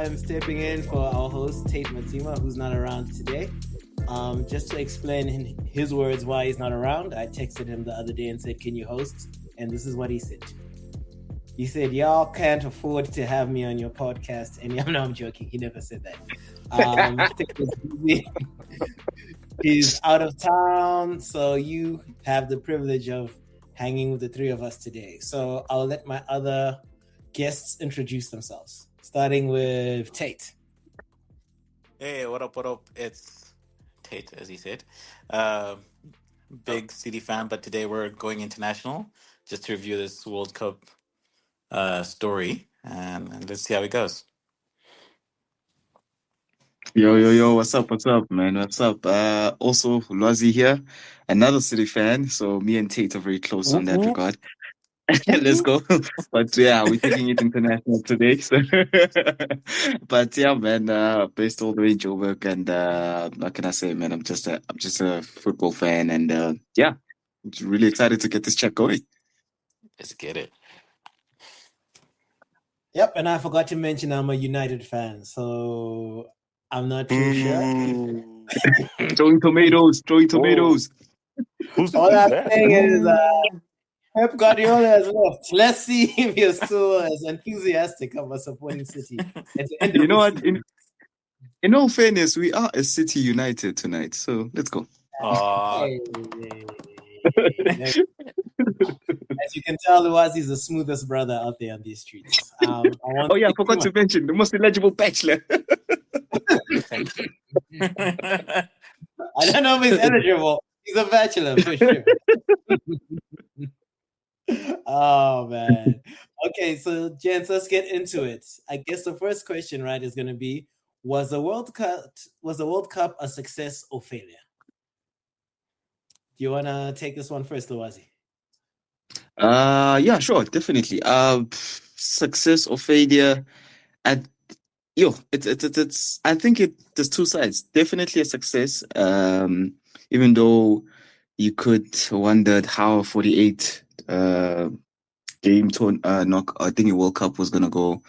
I'm stepping in for our host, Tate Matima, who's not around today. Just to explain in his words why he's not around, I texted him the other day and said, "Can you host?" And this is what he said. He said, "Y'all can't afford to have me on your podcast." And no, I'm joking. He never said that. He's out of town, so you have the privilege of hanging with the three of us today. So I'll let my other guests introduce themselves, starting with Tate. Hey, what up? It's Tate, as he said. Big City fan, but today we're going international just to review this World Cup story, and let's see how it goes. Yo, what's up, man? What's up? Also, Lwazi here, another City fan, so me and Tate are very close on that regard. Let's go. But yeah, we're taking it international today. So. But yeah, man, based all the way in Joburg, and what can I say, man? I'm just a football fan, and yeah, I'm just really excited to get this chat going. Let's get it. Yep, and I forgot to mention I'm a United fan, so I'm not too sure. Throwing tomatoes. Who's All I'm that? saying is Pep Guardiola has left. Let's see if you're still as enthusiastic about supporting City at the end of You know the what? season. In all fairness, we are a City United tonight, so let's go. Hey. As you can tell, Luwazi's the smoothest brother out there on these streets. I forgot to mention the most eligible bachelor. I don't know if he's eligible. He's a bachelor for sure. Oh man. Okay, so gents, let's get into it. I guess the first question, right, is going to be: Was the World Cup a success or failure? Do you want to take this one first, Luwazi? Yeah, sure, definitely. Success or failure, and it's. I think there's two sides. Definitely a success. Even though you could wondered how 48 game knock. I think the World Cup was gonna go,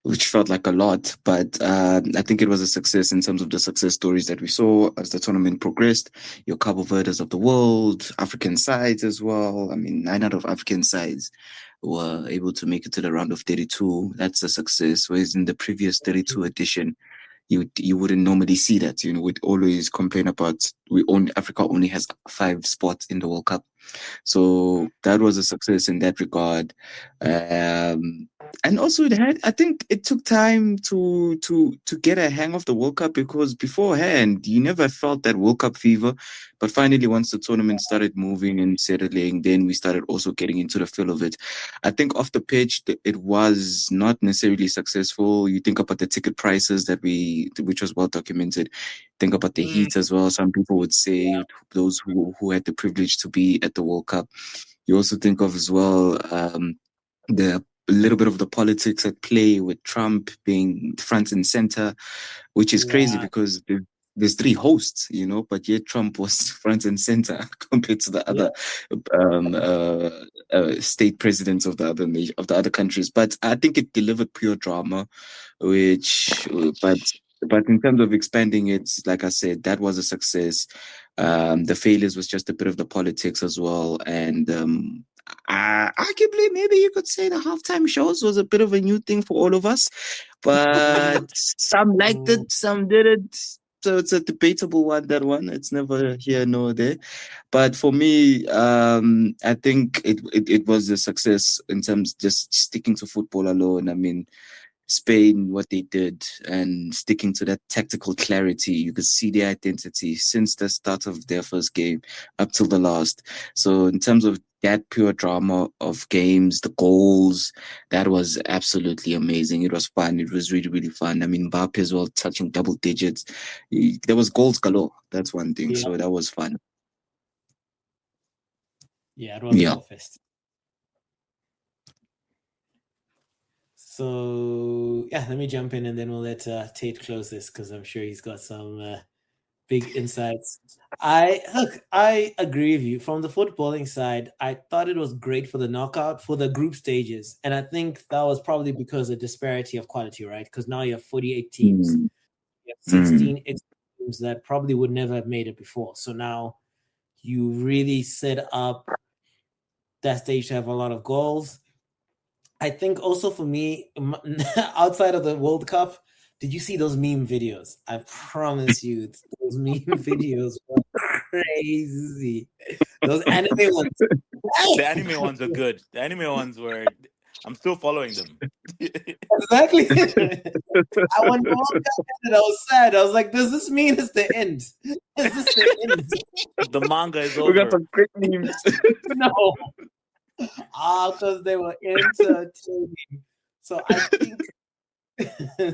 which felt like a lot, but I think it was a success in terms of the success stories that we saw as the tournament progressed. Your Cabo Verdes of the world, African sides as well. I mean, 9 out of African sides were able to make it to the round of 32. That's a success. Whereas in the previous 32 edition, you wouldn't normally see that. You know, we'd always complain about Africa only has 5 spots in the World Cup. So that was a success in that regard. And also I think it took time to get a hang of the World Cup, because beforehand you never felt that World Cup fever. But finally, once the tournament started moving and settling, then we started also getting into the feel of it. I think off the pitch, it was not necessarily successful. You think about the ticket prices which was well documented. Think about the heat as well. Some people would say, those who had the privilege to be at the World Cup. You also think of as well the a little bit of the politics at play, with Trump being front and center, which is crazy because there's 3 hosts, you know, but yet Trump was front and center compared to the other state presidents of the other countries. But I think it delivered pure drama, but in terms of expanding it, like I said, that was a success. The failures was just a bit of the politics as well, and arguably, maybe you could say the halftime shows was a bit of a new thing for all of us, but some liked it, some didn't. So it's a debatable one. That one, it's never here nor there. But for me, I think it was a success in terms just sticking to football alone. I mean, Spain, what they did, and sticking to that tactical clarity. You could see their identity since the start of their first game up till the last. So in terms of that pure drama of games, the goals, that was absolutely amazing. It was fun. It was really, really fun. I mean, Mbappe as well, touching double digits. There was goals galore. That's one thing. Yeah. So that was fun. Yeah, it was a fest. So yeah, let me jump in and then we'll let Tate close this, because I'm sure he's got some big insights. I agree with you. From the footballing side, I thought it was great for the knockout, for the group stages. And I think that was probably because of disparity of quality, right? Because now you have 48 teams. Mm, You have mm, 16 extra teams that probably would never have made it before. So now you really set up that stage to have a lot of goals. I think also for me, outside of the World Cup, did you see those meme videos? I promise you, those meme videos were crazy. Those anime ones. The anime ones are good. The anime ones were. I'm still following them. Exactly. I when the World Cup ended, I was sad. I was like, does this mean it's the end? Is this the end? The manga is we got over. some great memes. No. Because they were entertaining. So I think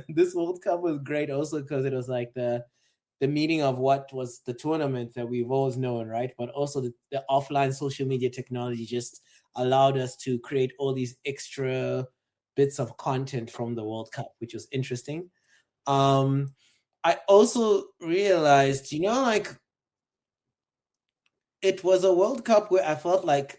this World Cup was great also because it was like the meaning of what was the tournament that we've always known, right? But also the offline social media technology just allowed us to create all these extra bits of content from the World Cup, which was interesting. I also realized, like it was a World Cup where I felt like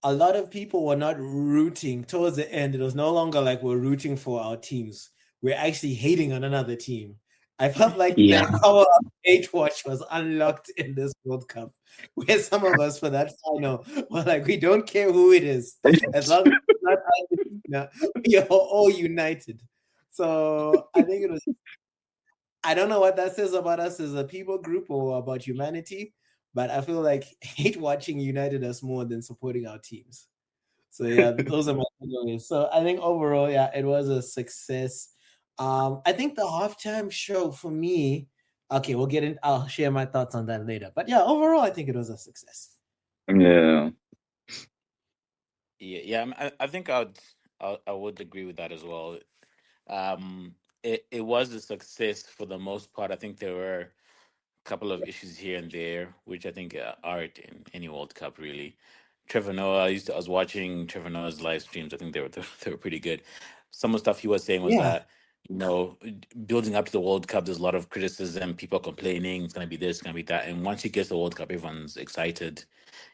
a lot of people were not rooting towards the end. It was no longer like we're rooting for our teams. We're actually hating on another team. I felt like Yeah. the power of hate watch was unlocked in this World Cup, where some of us for that final were like, we don't care who it is, as long as it's not Argentina, we are all united. So I think it was. I don't know what that says about us as a people group or about humanity, but I feel like hate watching united us more than supporting our teams. So yeah, those are my takeaways. So I think overall, yeah, it was a success. I think the halftime show for me, okay, we'll get in. I'll share my thoughts on that later. But yeah, overall, I think it was a success. Yeah. Yeah. I think I would agree with that as well. It was a success for the most part. I think there were a couple of issues here and there, which I think are in any World Cup really. Trevor Noah, I was watching Trevor Noah's live streams. I think they were they were pretty good. Some of the stuff he was saying was Yeah, that building up to the World Cup, there's a lot of criticism, people complaining, it's gonna be this, it's gonna be that, and once you get to the World Cup, everyone's excited,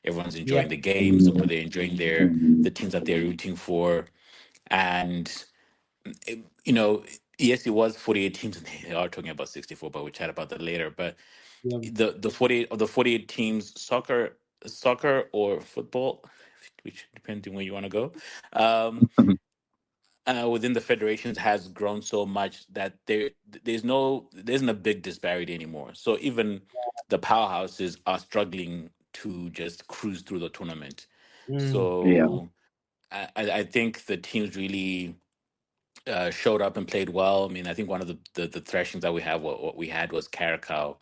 everyone's yeah, enjoying the games, or they're enjoying the teams that they're rooting for, and you know, yes, it was 48 teams, and they are talking about 64, but we'll chat about that later. But yeah. the 48 of the 48 teams, soccer or football, which depending where you want to go, um, within the federations has grown so much that there isn't a big disparity anymore. So even the powerhouses are struggling to just cruise through the tournament. Mm, Yeah. So I think the teams really showed up and played well. I mean, I think one of the thrashings that what we had was Caracau,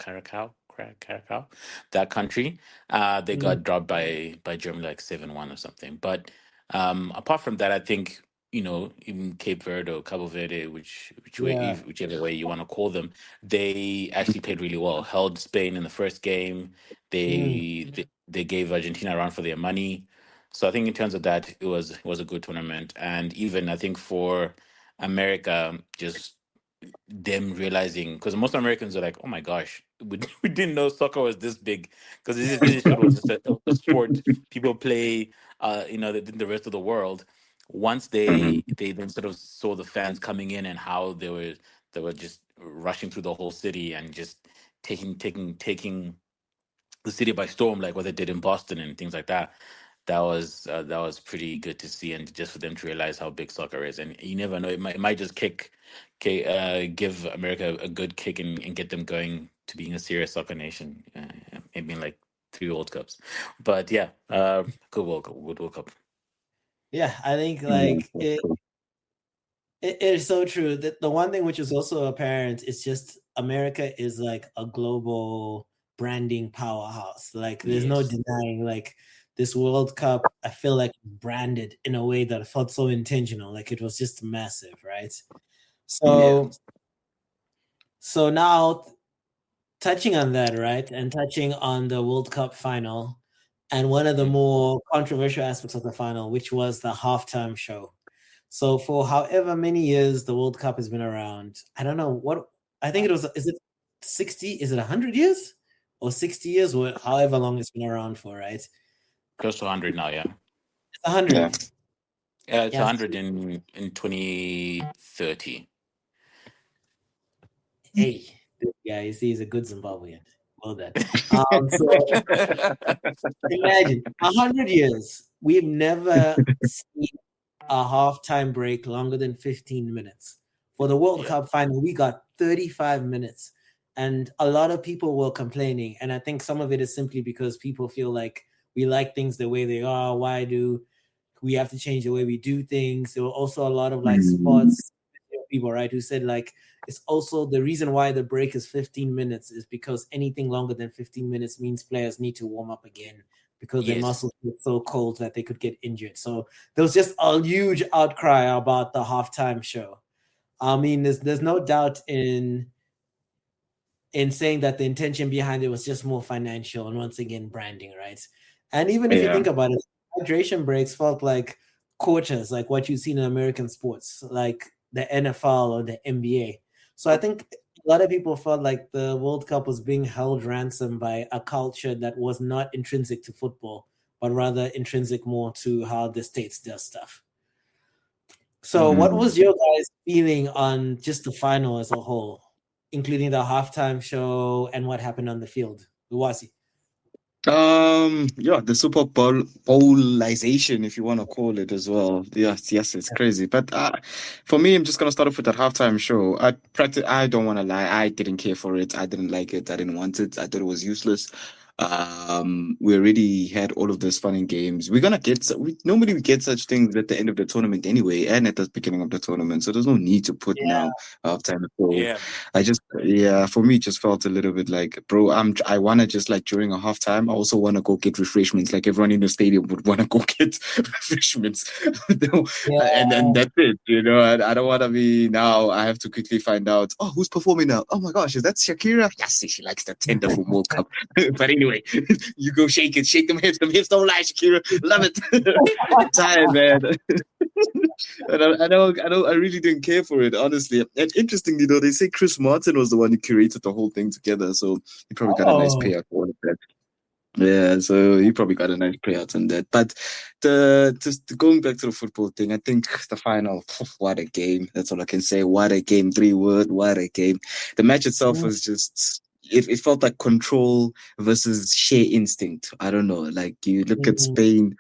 that country. They mm, got dropped by Germany like 7-1 or something. But apart from that, I think even Cape Verde or Cabo Verde, yeah. whichever way you want to call them, they actually played really well. Held Spain in the first game. Mm, They gave Argentina a run for their money. So I think in terms of that, it was a good tournament, and even I think for America, just them realizing, because most Americans are like, "Oh my gosh, we didn't know soccer was this big," because this showed was just a sport people play, in the rest of the world. Once Mhm. they then sort of saw the fans coming in and how they were just rushing through the whole city and just taking the city by storm, like what they did in Boston and things like that. That was pretty good to see, and just for them to realize how big soccer is, and you never know, it might just give America a good kick and get them going to being a serious soccer nation, maybe in like 3 World Cups. But yeah, good World Cup. yeah, I think Yeah, like that's it. cool. It is so true that the one thing which is also apparent is just America is like a global branding powerhouse. Like there's no Yes. denying like this World Cup, I feel like branded in a way that felt so intentional. Like it was just massive, right? Yeah. So now touching on that, right? And touching on the World Cup final and one of the Mhm. more controversial aspects of the final, which was the halftime show. So for however many years the World Cup has been around, I don't know what I think it was. Is it 60, is it 100 years or 60 years or however long it's been around for, right? Close to 100 now, yeah. It's 100. Yeah. Yeah, it's Yeah. 100 in 2030. Hey, this guy, you see, he's a good Zimbabwean. Well done. So imagine 100 years. We've never seen a halftime break longer than 15 minutes. For the World Yeah. Cup final, we got 35 minutes. And a lot of people were complaining. And I think some of it is simply because people feel like we like things the way they are. Why do we have to change the way we do things? There were also a lot of like sports people, right, who said like it's also the reason why the break is 15 minutes is because anything longer than 15 minutes means players need to warm up again because their Yes. muscles get so cold that they could get injured. So there was just a huge outcry about the halftime show. I mean, there's no doubt in saying that the intention behind it was just more financial and once again branding, right? And even if you Yeah. think about it, hydration breaks felt like quarters, like what you've seen in American sports, like the NFL or the NBA. So I think a lot of people felt like the World Cup was being held ransom by a culture that was not intrinsic to football, but rather intrinsic more to how the States does stuff. So what was your guys' feeling on just the final as a whole, including the halftime show and what happened on the field? Luwasi. Yeah, the Super Bowl Bowlization, if you want to call it as well. Yes, it's crazy. But for me, I'm just gonna start off with that halftime show. I don't want to lie, I didn't care for it. I didn't like it. I didn't want it. I thought it was useless. We already had all of those fun and games. We normally we get such things at the end of the tournament anyway, and at the beginning of the tournament. So there's no need to put now halftime show. Yeah. For me, it just felt a little bit like, bro, I want to just like during a halftime, I also want to go get refreshments. Like everyone in the stadium would want to go get refreshments. And that's it, you know. I don't want to be now. I have to quickly find out, oh, who's performing now? Oh my gosh, is that Shakira? Yes, she likes the tender for World Cup. But anyway, you go shake them hips don't lie, Shakira. Love it. Tired, man. I really didn't care for it, honestly. And interestingly, though, they say Chris Martin was the one who curated the whole thing together, so he probably got a nice payout for all of that. Yeah, so he probably got a nice payout on that. But going back to the football thing, I think the final, what a game. That's all I can say. What a game. 3 words, what a game. The match itself was just... It felt like control versus sheer instinct. I don't know. Like you look at Spain,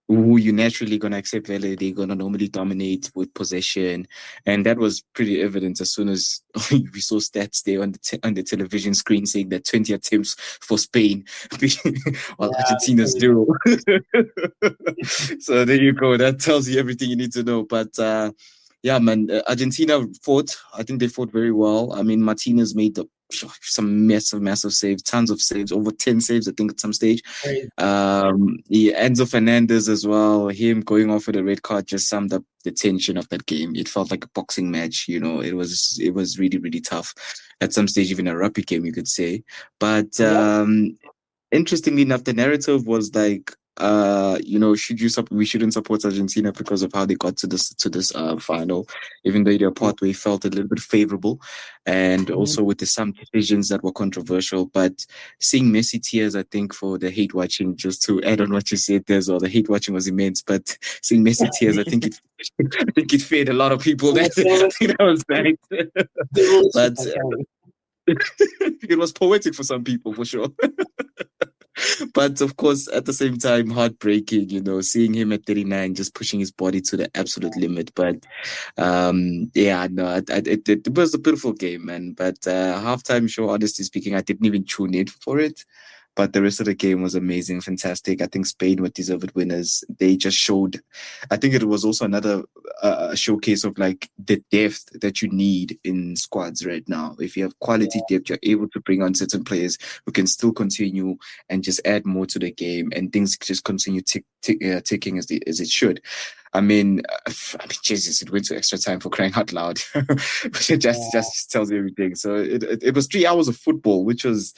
who you naturally gonna accept they're gonna normally dominate with possession, and that was pretty evident as soon as we saw stats there on the television screen saying that 20 attempts for Spain, while Argentina 0. So there you go. That tells you everything you need to know. But yeah, man, Argentina fought. I think they fought very well. I mean, Martinez made some massive saves, tons of saves, over 10 saves, I think, at some stage. Enzo Fernandez as well, him going off with a red card just summed up the tension of that game. It felt like a boxing match, you know. It was really, really tough. At some stage, even a rugby game, you could say. But interestingly enough, the narrative was like, you know, we shouldn't support Argentina because of how they got to this final, even though their pathway felt a little bit favorable, and also with some decisions that were controversial. But seeing Messi tears, I think, for the hate watching, just to add on what you said there, or the hate watching was immense. But seeing Messi tears, I think it fed a lot of people. That was bad. But it was poetic for some people, for sure. But of course, at the same time, heartbreaking, you know, seeing him at 39 just pushing his body to the absolute limit. But it was a beautiful game, man. But halftime show, honestly speaking, I didn't even tune in for it. But the rest of the game was amazing, fantastic. I think Spain were deserved winners. They just showed, I think it was also another showcase of like the depth that you need in squads right now. If you have quality depth, you're able to bring on certain players who can still continue and just add more to the game, and things just continue ticking as it should. I mean, Jesus, it went to extra time, for crying out loud. But it just tells you everything. So it was 3 hours of football, which was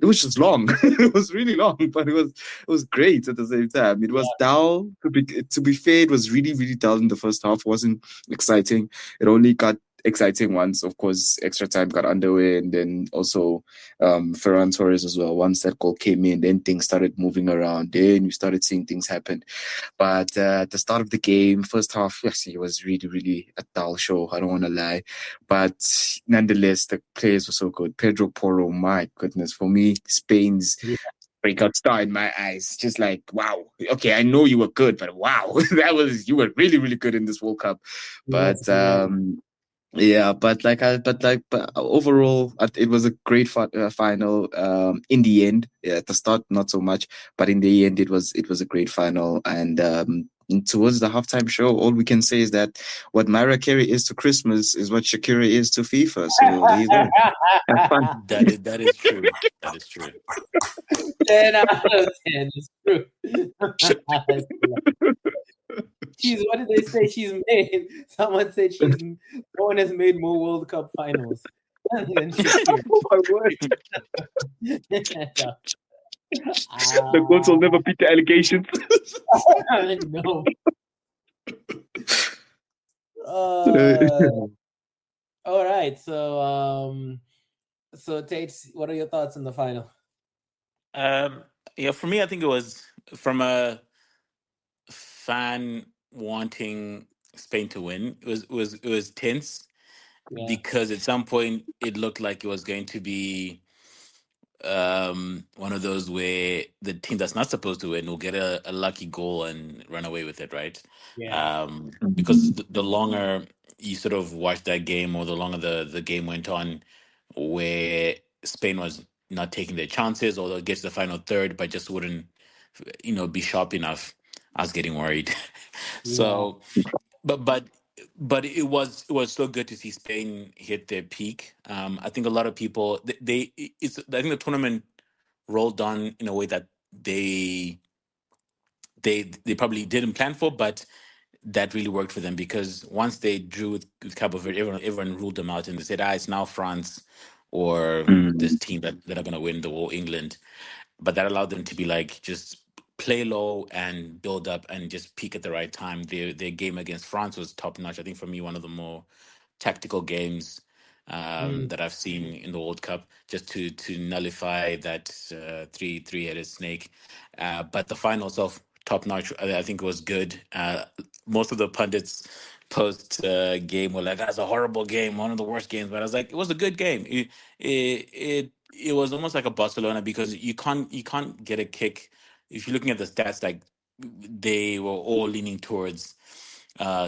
just long. It was really long, but it was great at the same time. It was dull. To be fair, it was really, really dull in the first half. It wasn't exciting. It only got exciting once, of course, extra time got underway, and then also Ferran Torres as well. Once that goal came in, then things started moving around. Then we started seeing things happen. But at the start of the game, first half, yes, it was really, really a dull show. I don't want to lie. But nonetheless, the players were so good. Pedro Porro, my goodness, for me, Spain's breakout star in my eyes. Just like, wow. Okay, I know you were good, but wow, you were really, really good in this World Cup. But yeah, but overall, it was a great final. In the end, at the start, not so much, but in the end, it was a great final. And towards the halftime show, all we can say is that what Mariah Carey is to Christmas is what Shakira is to FIFA. So there you go. Have fun. That is true. That is true. 10 out of 10. It's true. What did they say she's made? Someone said no one has made more World Cup finals than Shakira. Oh my word. The goats will never beat the allegations. No. All right. So Tate, what are your thoughts on the final? Yeah, for me, I think it was from a fan wanting Spain to win. It was tense because at some point it looked like it was going to be one of those where the team that's not supposed to win will get a lucky goal and run away with it, right? Because the longer you sort of watch that game, or the longer the game went on, where Spain was not taking their chances, or they'll get to the final third but just wouldn't be sharp enough, I was getting worried. So but it was so good to see Spain hit their peak. I think a lot of people I think the tournament rolled on in a way that they probably didn't plan for, but that really worked for them, because once they drew with Cabo Verde, everyone ruled them out and they said, it's now France or this team that are going to win the whole England. But that allowed them to be like, just play low and build up and just peak at the right time. Their game against France was top notch. I think for me, one of the more tactical games that I've seen in the World Cup, just to nullify that three-headed snake. But the final itself, top notch. I think it was good. Most of the pundits post game were like, "That's a horrible game, one of the worst games." But I was like, it was a good game. It was almost like a Barcelona, because you can't get a kick if you're looking at the stats. Like, they were all leaning towards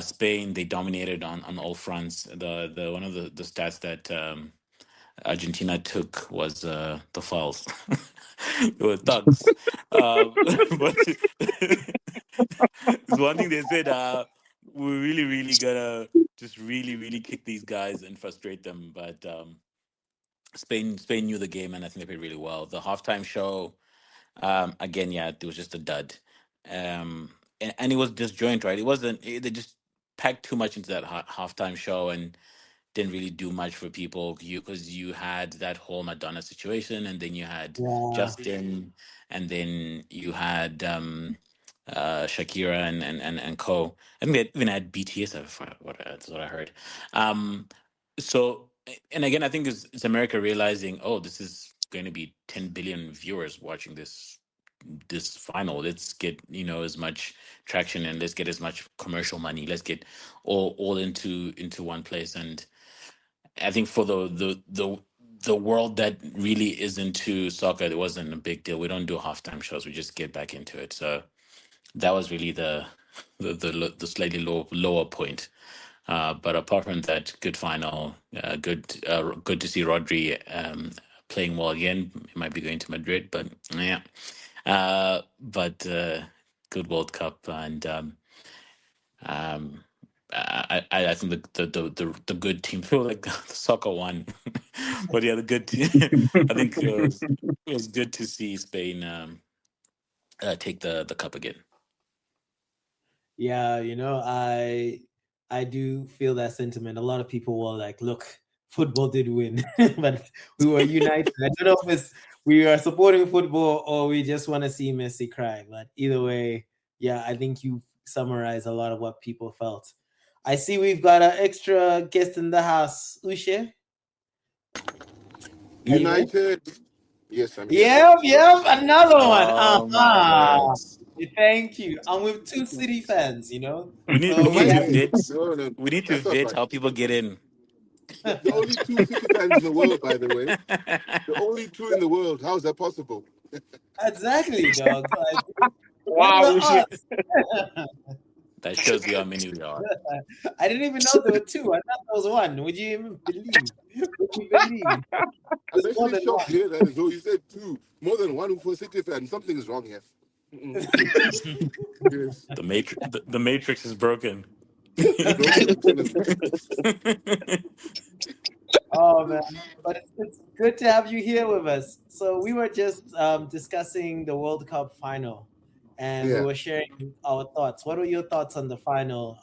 Spain. They dominated on all fronts. The one of the stats that Argentina took was the fouls. They were thugs. But it's one thing they said, we're really gonna just really kick these guys and frustrate them. But Spain knew the game, and I think they played really well. The halftime show, again, it was just a dud. And it was disjoint, right? It wasn't. They just packed too much into that halftime show and didn't really do much for people, because you had that whole Madonna situation, and then you had Justin, and then you had Shakira and co. I think they even had BTS. That's what I heard. So, and again, I think it's America realizing, this is going to be 10 billion viewers watching this final. Let's get as much traction, and let's get as much commercial money. Let's get all into one place. And I think for the world that really is into soccer, it wasn't a big deal. We don't do halftime shows. We just get back into it. So that was really the slightly lower point. But apart from that, good final. Good to see Rodri playing well again. He might be going to Madrid, but yeah. But good World Cup, and I think the good team feel like the soccer won, but the good team. I think it was good to see Spain take the cup again. Yeah, I do feel that sentiment. A lot of people were like, "Look, football did win," but we were united. I don't know if it's we are supporting football or we just want to see Messi cry. But either way, I think you summarize a lot of what people felt. I see we've got an extra guest in the house. Ushe? United. Yes, I'm here. Yep, another one. Oh my words. Thank you. I'm with two City fans, We So need No, we need to my vid no, we need to that's not vid right. how people get in. The only two City fans in the world, by the way. The only two in the world. How is that possible? exactly, dog. Like, Wow, one of Ushe. us. That shows you how many we are. I didn't even know there were two. I thought there was one. Would you even believe? Would you believe? I'm There's more actually than shocked to one. hear that as well. You said two. More than one for a City fan. Something is wrong here. Yes. The matrix is broken. It's broken, I'm telling you. Oh man, but it's good to have you here with us. So we were just discussing the World Cup final, and we Yeah. were sharing our thoughts. What were your thoughts on the final,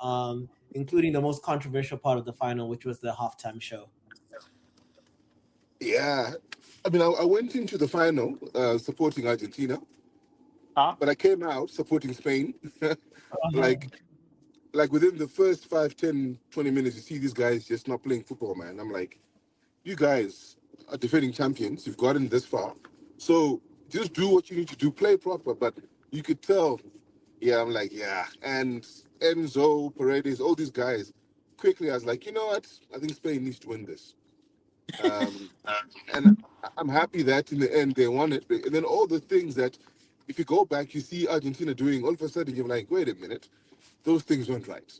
including the most controversial part of the final, which was the halftime show? Yeah. I mean, I went into the final supporting Argentina, Huh? but I came out supporting Spain. like within the first 5, 10, 20 minutes, you see these guys just not playing football, man. I'm like, you guys are defending champions. You've gotten this far. So just do what you need to do, play proper. But you could tell, yeah, I'm like, yeah. And Enzo, Paredes, all these guys, quickly, I was like, you know what? I think Spain needs to win this. And I'm happy that in the end they won it. And then all the things that, if you go back, you see Argentina doing, all of a sudden you're like, wait a minute, those things weren't right.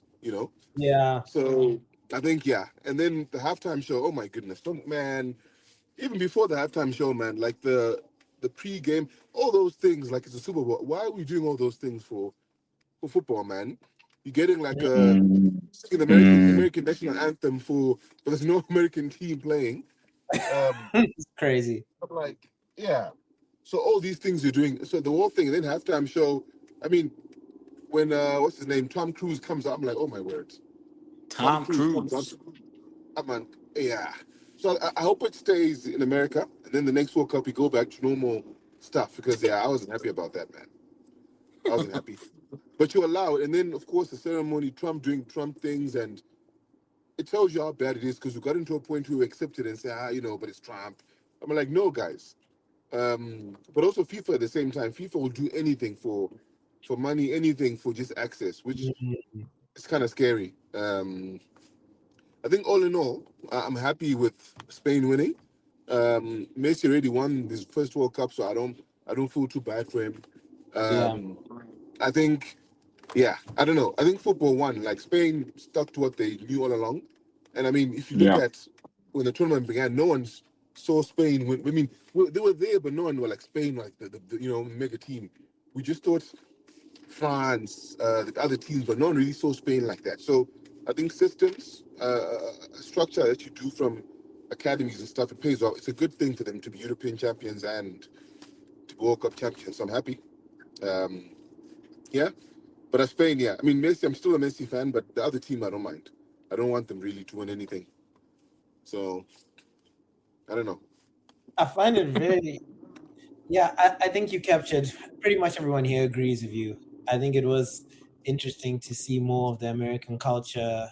Yeah, So I think, yeah. And then the halftime show, oh my goodness, man, even before the halftime show, man, like the pre-game, all those things, like it's a Super Bowl. Why are we doing all those things for football, man? You're getting like a Mm, singing the mm. American national anthem but there's no American team playing. it's crazy. I'm like, yeah. So all these things you're doing. So the whole thing, and then halftime show. I mean, when what's his name, Tom Cruise comes out, I'm like, oh my word. Tom Tom Cruise comes out. Cruise. I'm like, yeah. So I hope it stays in America, and then the next World Cup we go back to normal stuff because I wasn't happy about that, man. I wasn't happy. But you allow it, and then of course the ceremony, Trump doing Trump things, and it tells you how bad it is because we got into a point where we accept it and say, but it's Trump. I'm like, no, guys. But also FIFA at the same time. FIFA will do anything for money, anything for just access, which Mhm. is kind of scary. I think all in all, I'm happy with Spain winning. Messi already won his first World Cup, so I don't feel too bad for him. Yeah. I think, yeah, I don't know. I think football won. Like Spain stuck to what they knew all along. And I mean, if you look Yeah. at when the tournament began, no one saw Spain win. I mean, they were there, but no one were like Spain, like the mega team. We just thought France, the other teams, but no one really saw Spain like that. So I think systems, structure that you do from academies and stuff, it pays off. It's a good thing for them to be European champions and to be World Cup champions. So I'm happy. Yeah. But as Spain, yeah. I mean, Messi, I'm still a Messi fan, but the other team, I don't mind. I don't want them really to win anything. So, I don't know. I find it very, yeah, I think you captured, pretty much everyone here agrees with you. I think it was interesting to see more of the American culture,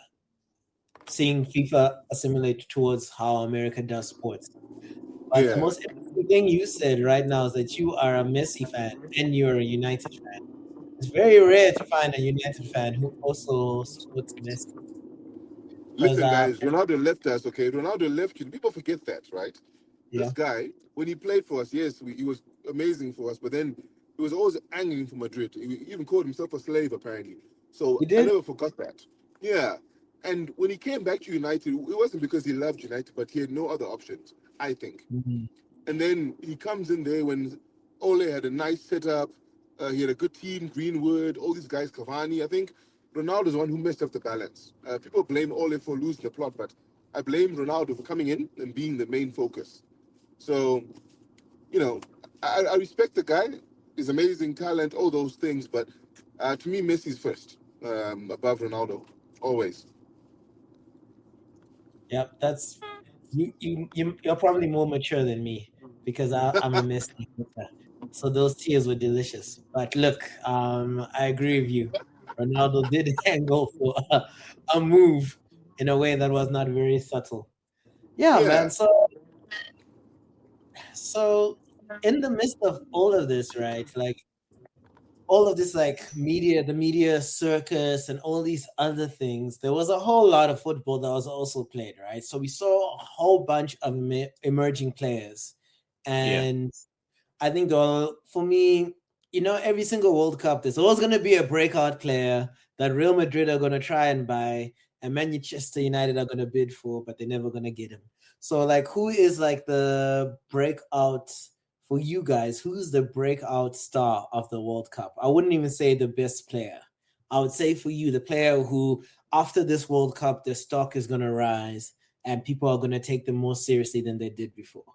seeing FIFA assimilate towards how America does sports. But the Yeah. most interesting thing you said right now is that you are a Messi fan and you're a United fan. It's very rare to find a United fan who also supports Messi. Listen, guys, Ronaldo left us, okay? Ronaldo left you. People forget that, right? Yeah. This guy, when he played for us, yes, he was amazing for us, but then he was always angling for Madrid. He even called himself a slave, apparently. So He I did? never forgot that. Yeah. And when he came back to United, it wasn't because he loved United, but he had no other options, I think. Mhm. And then he comes in there when Ole had a nice setup. He had a good team, Greenwood, all these guys, Cavani. I think Ronaldo's the one who messed up the balance. People blame Ole for losing the plot, but I blame Ronaldo for coming in and being the main focus. So, I respect the guy. He's amazing talent, all those things. But to me, Messi's first, above Ronaldo, always. Yep, that's you're probably more mature than me because I'm a Messi hater. So those tears were delicious. But look, I agree with you. Ronaldo did go for a move in a way that was not very subtle. Yeah, Yeah. man. So in the midst of all of this, right? Like all of this, like the media circus, and all these other things, there was a whole lot of football that was also played, right? So we saw a whole bunch of emerging players, and I think for me, every single World Cup, there's always going to be a breakout player that Real Madrid are going to try and buy, and Manchester United are going to bid for, but they're never going to get him. So, like, who is like the breakout for you guys? Who's the breakout star of the World Cup? I wouldn't even say the best player. I would say for you, the player who, after this World Cup, their stock is going to rise and people are going to take them more seriously than they did before.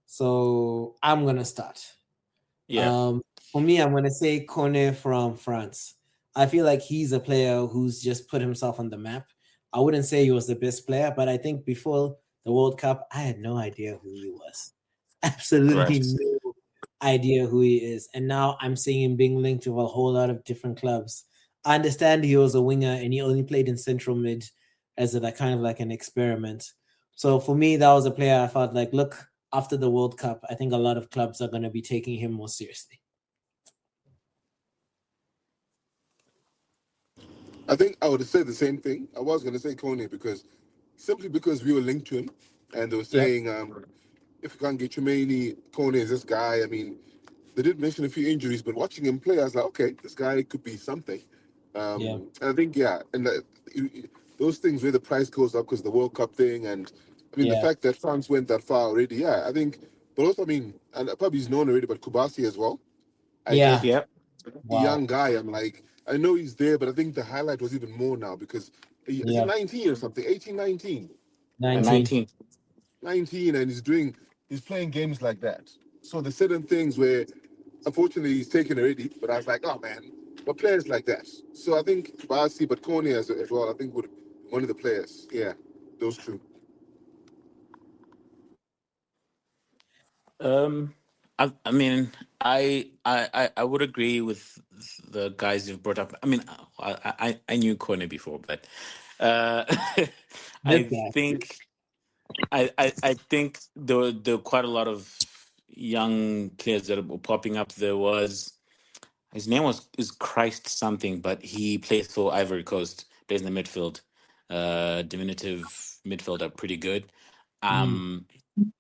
So I'm going to start. Yeah. For me, I'm going to say Kone from France. I feel like he's a player who's just put himself on the map. I wouldn't say he was the best player, but I think before the World Cup, I had no idea who he was. Absolutely Right. no idea who he is. And now I'm seeing him being linked to a whole lot of different clubs. I understand he was a winger and he only played in central mid as a kind of like an experiment. So for me, that was a player I felt like, look, after the World Cup, I think a lot of clubs are going to be taking him more seriously. I think I would have said the same thing. I was going to say Kone simply because we were linked to him, and they were saying, if you can't get Tremaine, Kone is this guy. I mean, they did mention a few injuries, but watching him play, I was like, okay, this guy could be something. And I think, those things where the price goes up because the World Cup thing, and I mean, the fact that France went that far already, I think, but also, I mean, and probably he's known already, but Kubasi as well. Yeah. Young guy, I'm like, I know he's there, but I think the highlight was even more now because is he 19 or something? 18, 19? 19. 19, and he's playing games like that. So there's certain things where, unfortunately, he's taken already, but I was like, oh man, what players like that? So I think Kubasi, but Kone as well, I think would one of the players. Yeah, those two. I mean, I would agree with the guys you've brought up. I mean, I knew Kone before, but I think I think there were quite a lot of young players that were popping up. His name is Christ something, but he plays for Ivory Coast, plays in the midfield, diminutive midfielder, pretty good. And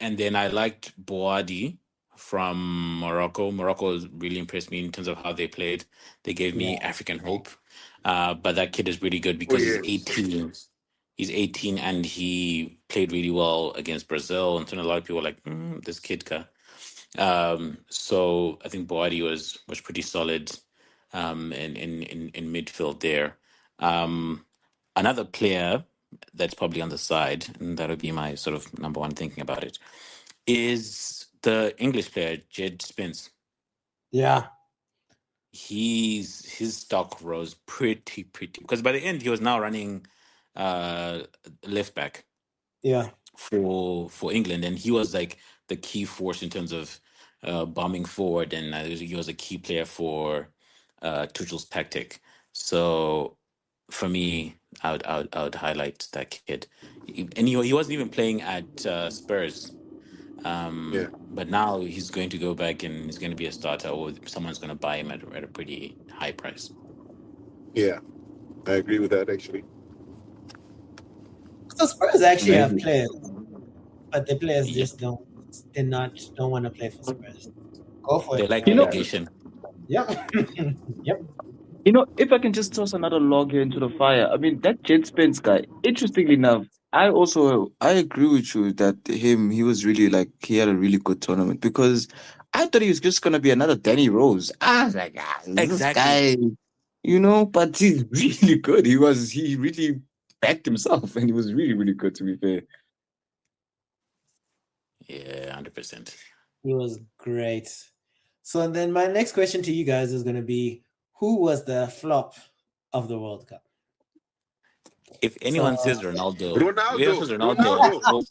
then I liked Boadi from Morocco. Morocco really impressed me in terms of how they played. They gave me African hope. But that kid is really good because he's 18. He's 18 and he played really well against Brazil. And so a lot of people were like, this kid guy. So I think Boadi was pretty solid in midfield there. Another player that's probably on the side, and that would be my sort of number one thinking about it, is the English player Jed Spence. Yeah. His stock rose pretty because by the end he was now running left back. Yeah. For England, and he was like the key force in terms of bombing forward, and he was a key player for Tuchel's tactic. So for me, I would highlight that kid, and he wasn't even playing at Spurs. But now he's going to go back and he's going to be a starter, or someone's going to buy him at a pretty high price. Yeah, I agree with that actually. So Spurs actually have players, but the players just don't want to play for Spurs. Go for it. They like relegation. Yep. Yep. If I can just toss another log here into the fire, I mean, that Jed Spence guy, interestingly enough, I agree with you that he was really he had a really good tournament because I thought he was just going to be another Danny Rose. I was like, this guy, but he's really good. He really backed himself and he was really, really good, to be fair. Yeah, 100%. He was great. So then my next question to you guys is going to be, who was the flop of the World Cup? If anyone says Ronaldo.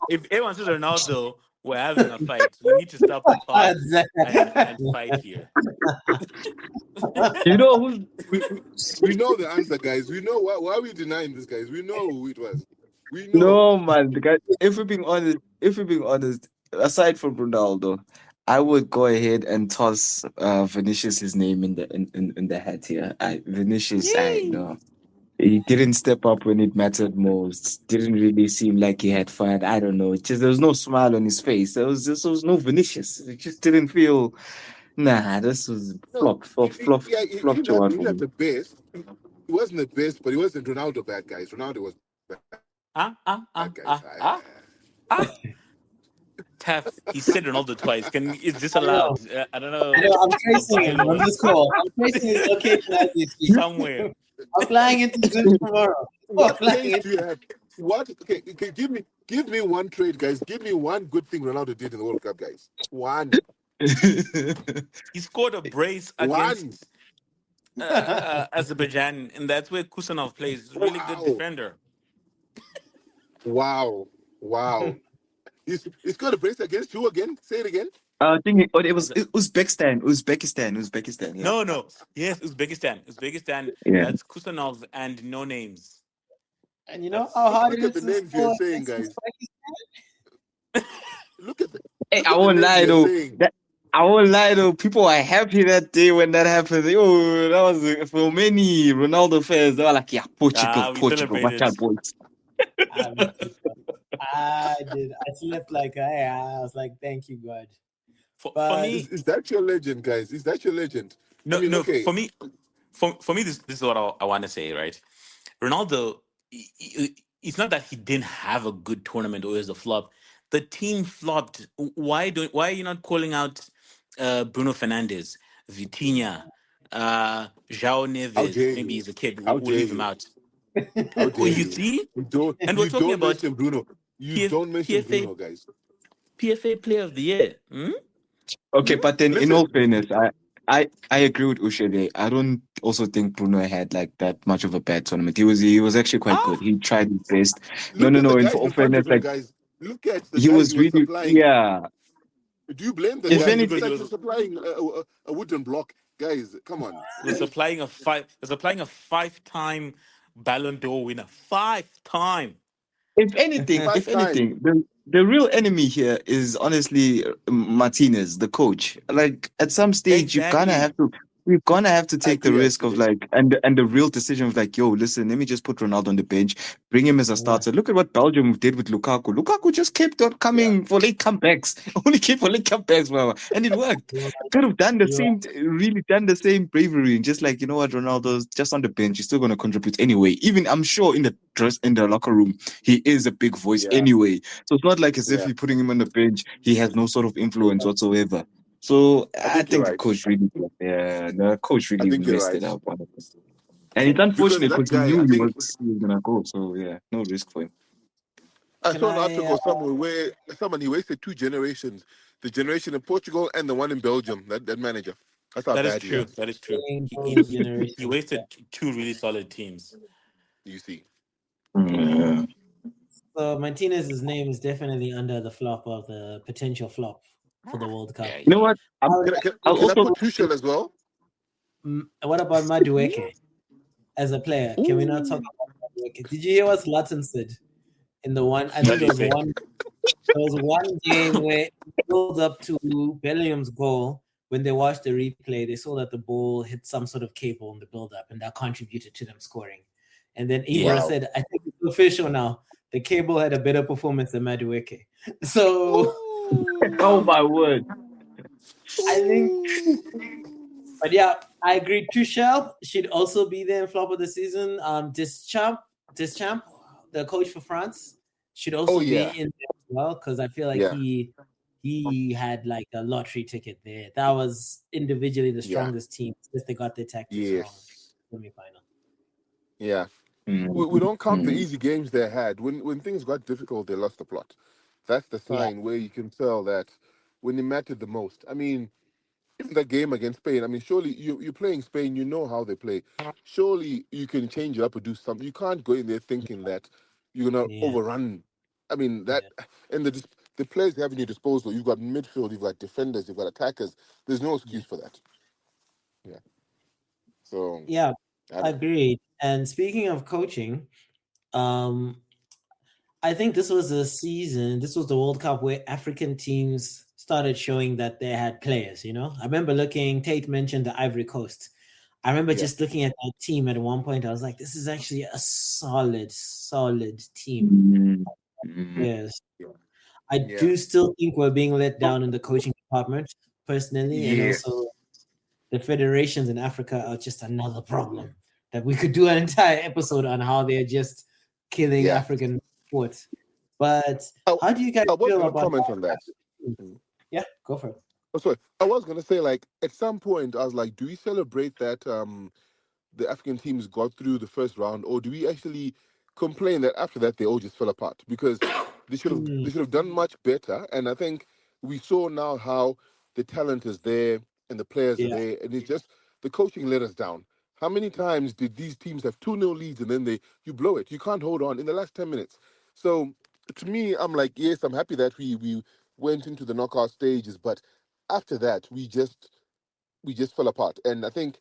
If anyone says Ronaldo, We're having a fight. We need to stop the pod and fight here. You know who's We know the answer, guys. We know why are we denying this, guys? We know who it was. We know. no man? The guy, if we're being honest, aside from Ronaldo, I would go ahead and toss Vinicius his name in the hat here. Vinicius, I know. He didn't step up when it mattered most. Didn't really seem like he had fun. I don't know. Just there was no smile on his face. There was no Vinicius. It just didn't feel. Nah, this was No, flop he flop didn't job have, he for didn't have me. the best. He wasn't the best, but he wasn't Ronaldo bad, guys. Ronaldo was bad, guys. Taff, he said Ronaldo twice. Is this I know. allowed? I don't know. I know. I'm The tracing him on bylaws this call. I'm tracing his location as we speak. somewhere. I'm flying into Zoom tomorrow. What flying trade into do you have? What? Okay, give me one trade, guys. Give me one good thing Ronaldo did in the World Cup, guys. One. He scored a brace against Azerbaijan, and that's where Kusanov plays. Really good defender. Wow. He's got a brace against who again? Say it again. I think it was Uzbekistan. Yeah. No. Yes, Uzbekistan. Yeah. That's Kusanov and no names. And you know how hard Look it at is the to names you're score saying, against guys. Uzbekistan? Look at the. Hey, look I at the won't names lie you're though. saying. I won't lie though. People were happy that day when that happened. Oh, that was for many Ronaldo fans. They were like, "Yeah, Portugal, We watch celebrated. out, boys." I did. I slept like I was like, thank you, God. For But me, Is that your legend, guys? Is that your legend? no, I mean, no. okay. For me, this is what I want to say. Right, Ronaldo. It's not that he didn't have a good tournament or it was a flop. The team flopped. Why are you not calling out Bruno Fernandes, Vitinha, João Neves? How dare Maybe you? he's a kid. How We'll dare leave him you? out. How dare You you? see? You don't. And we're You talking don't about mention Bruno. You PF, don't mention PFA Bruno, guys. PFA Player of the Year. Okay, but then in Listen. all fairness, I agree with Ushe there. I don't also think Bruno had like that much of a bad tournament. He was actually quite good. He tried his best. Look at No. the In guys all in front fairness, of him, like guys. Look at the he guys was he was really, supplying. yeah. Do you blame the If guy? anything, It's like you're supplying a wooden block, guys. Come on. Was supplying a 5-time Ballon d'Or winner. 5-time. if anything, Five times. the real enemy here is honestly Martinez, the coach. Like at some stage, Exactly. we're gonna have to take the agree, risk of like and the real decision of like, yo, listen, let me just put Ronaldo on the bench, bring him as a starter. Look at what Belgium did with Lukaku. Lukaku just kept on coming for late comebacks. Only came for late comebacks, bro, and it worked. Could have done the same, really done the same bravery, and just like, you know what, Ronaldo's just on the bench. He's still gonna contribute anyway. Even I'm sure in the locker room, he is a big voice anyway. So it's not like as if you're putting him on the bench, he has no sort of influence whatsoever. So I think the right. coach really, the coach really think you're messed right. it up. And it's unfortunate Because because that he guy, knew I he think was gonna go. So yeah, no risk for him. I Can saw an I, article somewhere where he wasted 2 generations, the generation in Portugal and the one in Belgium. That manager. That's how That is bad he true. was. That is true. both generations? He wasted 2 really solid teams. You see. Yeah. So Martinez's name is definitely under the flop of the potential flop for the World Cup. Yeah, You know what? Can I put Tuchel as well? What about Madueke as a player? Can we not talk about Madueke? Did you hear what Zlatan said in the one? I think there was one game where it built up to Bellingham's goal. When they watched the replay, they saw that the ball hit some sort of cable in the build-up, and that contributed to them scoring. And then Ibra said, I think it's official now. The cable had a better performance than Madueke. So, oh my word. I think, but yeah, I agree. Tuchel should also be there in flop of the season. Deschamps, the coach for France, should also be in there as well, because I feel like he had like a lottery ticket there. That was individually the strongest team. Just they got their tactics wrong. Semi-final. Yeah. We don't count the easy games they had. When things got difficult, they lost the plot. That's the sign where you can tell that when it mattered the most. I mean, even that game against Spain, I mean, surely you're playing Spain, you know how they play. Surely you can change it up or do something. You can't go in there thinking that you're going to overrun. I mean, that and the players you have in your disposal, you've got midfield, you've got defenders, you've got attackers. There's no Yeah. excuse for that. Yeah. So Yeah, I don't know. agreed. And speaking of coaching, um, I think this was a season, this was the World Cup where African teams started showing that they had players, you know? I remember looking, Tate mentioned the Ivory Coast. I remember Yeah. just looking at that team at one point. I was like, this is actually a solid team. Mhm. Mhm. Yes. Yeah. I Yeah. do still think we're being let down in the coaching department personally, and Yes. also the federations in Africa are just another problem that we could do an entire episode on how they're just killing Yeah. African sports. But I, how do you guys I was feel gonna about comment how on that. African teams? Yeah, go for it. Oh, sorry. I was gonna say, like, at some point I was like, do we celebrate that the African teams got through the first round, or do we actually complain that after that they all just fell apart? Because Hmm, they should have done much better. And I think we saw now how the talent is there and the players are yeah, there, and it's just the coaching let us down. How many times did these teams have 2-0 leads and then you blow it? You can't hold on in the last 10 minutes. So to me, I'm like, yes, I'm happy that we went into the knockout stages, but after that we just fell apart. And I think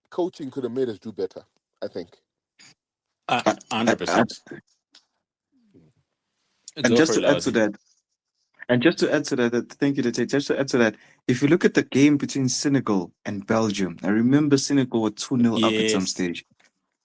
coaching could have made us do better. I think. I- I- I- 100%. and Go just for it, to add to Lawzi. that, thank you, Tate. Just to add to that, if you look at the game between Senegal and Belgium, I remember Senegal were 2-0 up at some Yes. stage.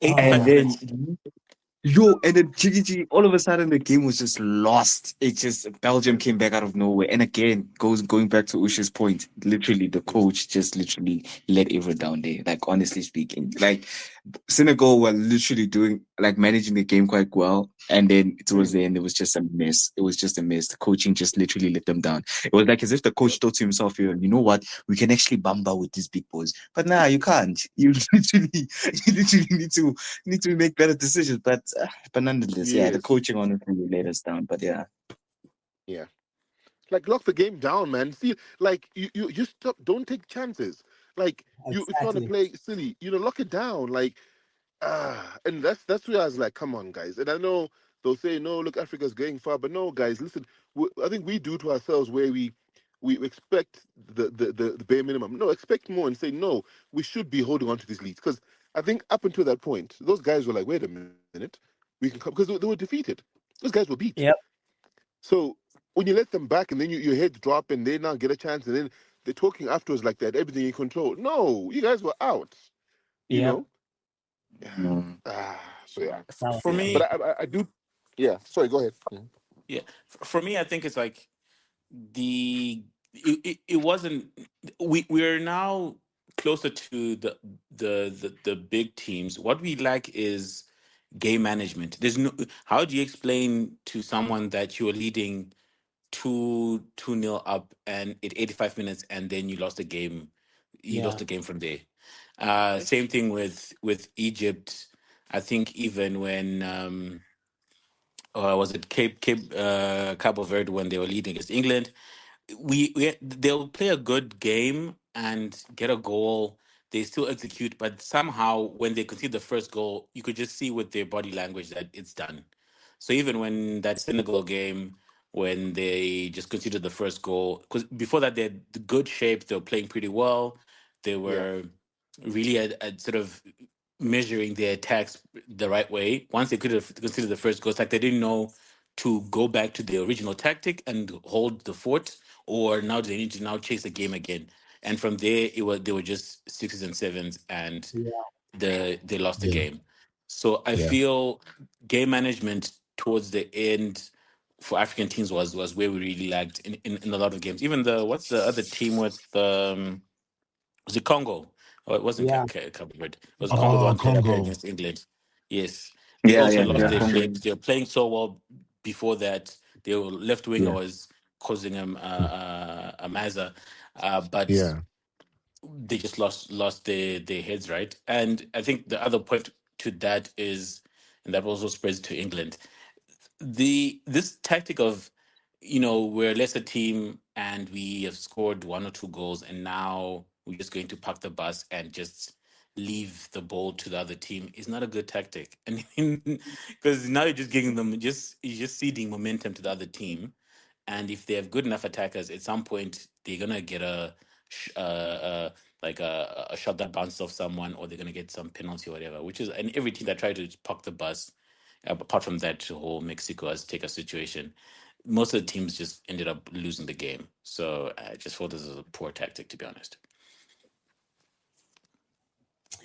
And 85 oh, then minutes. And then GG, all of a sudden the game was just lost. It just Belgium came back out of nowhere. And again, going back to Usha's point, literally the coach just literally let everyone down there. Like honestly speaking. Like Senegal were literally doing like managing the game quite well. And then towards the Mm. end, it was just a mess. It was just a mess. The coaching just literally let them down. It was like as if the coach thought to himself, you know what, we can actually bamba with these big boys. But nah, you can't. You literally need to make better decisions. But nonetheless, yeah, the Yes. coaching honestly let us down. But yeah. Yeah. Like lock the game down, man. See, like you stop. Don't take chances. Like you trying to exactly. play silly. Lock it down. Like and that's where I was like, come on, guys. And I know they'll say, no, look, Africa's going far, but no, guys, listen. I think we do to ourselves where we expect the bare minimum. No, expect more and say no. We should be holding on to these leads because I think up until that point, those guys were like, wait a minute, we can come because they were defeated. Those guys were beat. Yep, So when you let them back and then your head drop and they now get a chance and then they're talking afterwards like that, everything in control. No, you guys were out. You yep. know. Yeah. Mm. So yeah. That was For Yeah. crazy. me, But I do. Yeah. Sorry. Go ahead. Mhm. yeah. For me, I think it's like the it wasn't we're now closer to the big teams. What we lack is game management. There's no how do you explain to someone that you're leading 2-0 up and at 85 minutes and then you lost Yeah, the game from there. Same thing with Egypt. I think even when was it Cabo Verde when they were leading against England, they'll play a good game and get a goal. They still execute, but somehow when they concede the first goal, you could just see with their body language that it's done. So even when that Senegal game, when they just conceded the first goal, because before that they had the good shape, they were playing pretty well. They Yeah. were really at sort of measuring their attacks the right way. Once they could have considered the first goal, it's like they didn't know to go back to the original tactic and hold the fort, or now they need to now chase the game again. And from there, it was they were just sixes and sevens, and yeah, they lost the Yeah, game. So I yeah. feel game management towards the end for African teams was where we really lagged in a lot of games. Even the what's the other team with was it Congo? Oh, it wasn't yeah, Cabo Verde. It was Congo the Oh, one playing yeah, Congo. against England. Yes, they Yeah, also yeah, lost yeah. their Yeah, Congo. shapes. They were playing so well before that. Their left winger yeah, was causing them a mazza, but yeah. they just lost their heads, right. And I think the other point to that is, and that also spreads to England, this tactic of, we're a lesser team and we have scored one or two goals and now we're just going to park the bus and just leave the ball to the other team is not a good tactic. And because now you're just giving them, you're just ceding momentum to the other team, And if they have good enough attackers, at some point they're gonna get a shot that bounces off someone, or they're gonna get some penalty or whatever. Which is, and every team that tried to park the bus, apart from that whole Mexico Azteca situation, most of the teams just ended up losing the game. So I just thought this was a poor tactic, to be honest.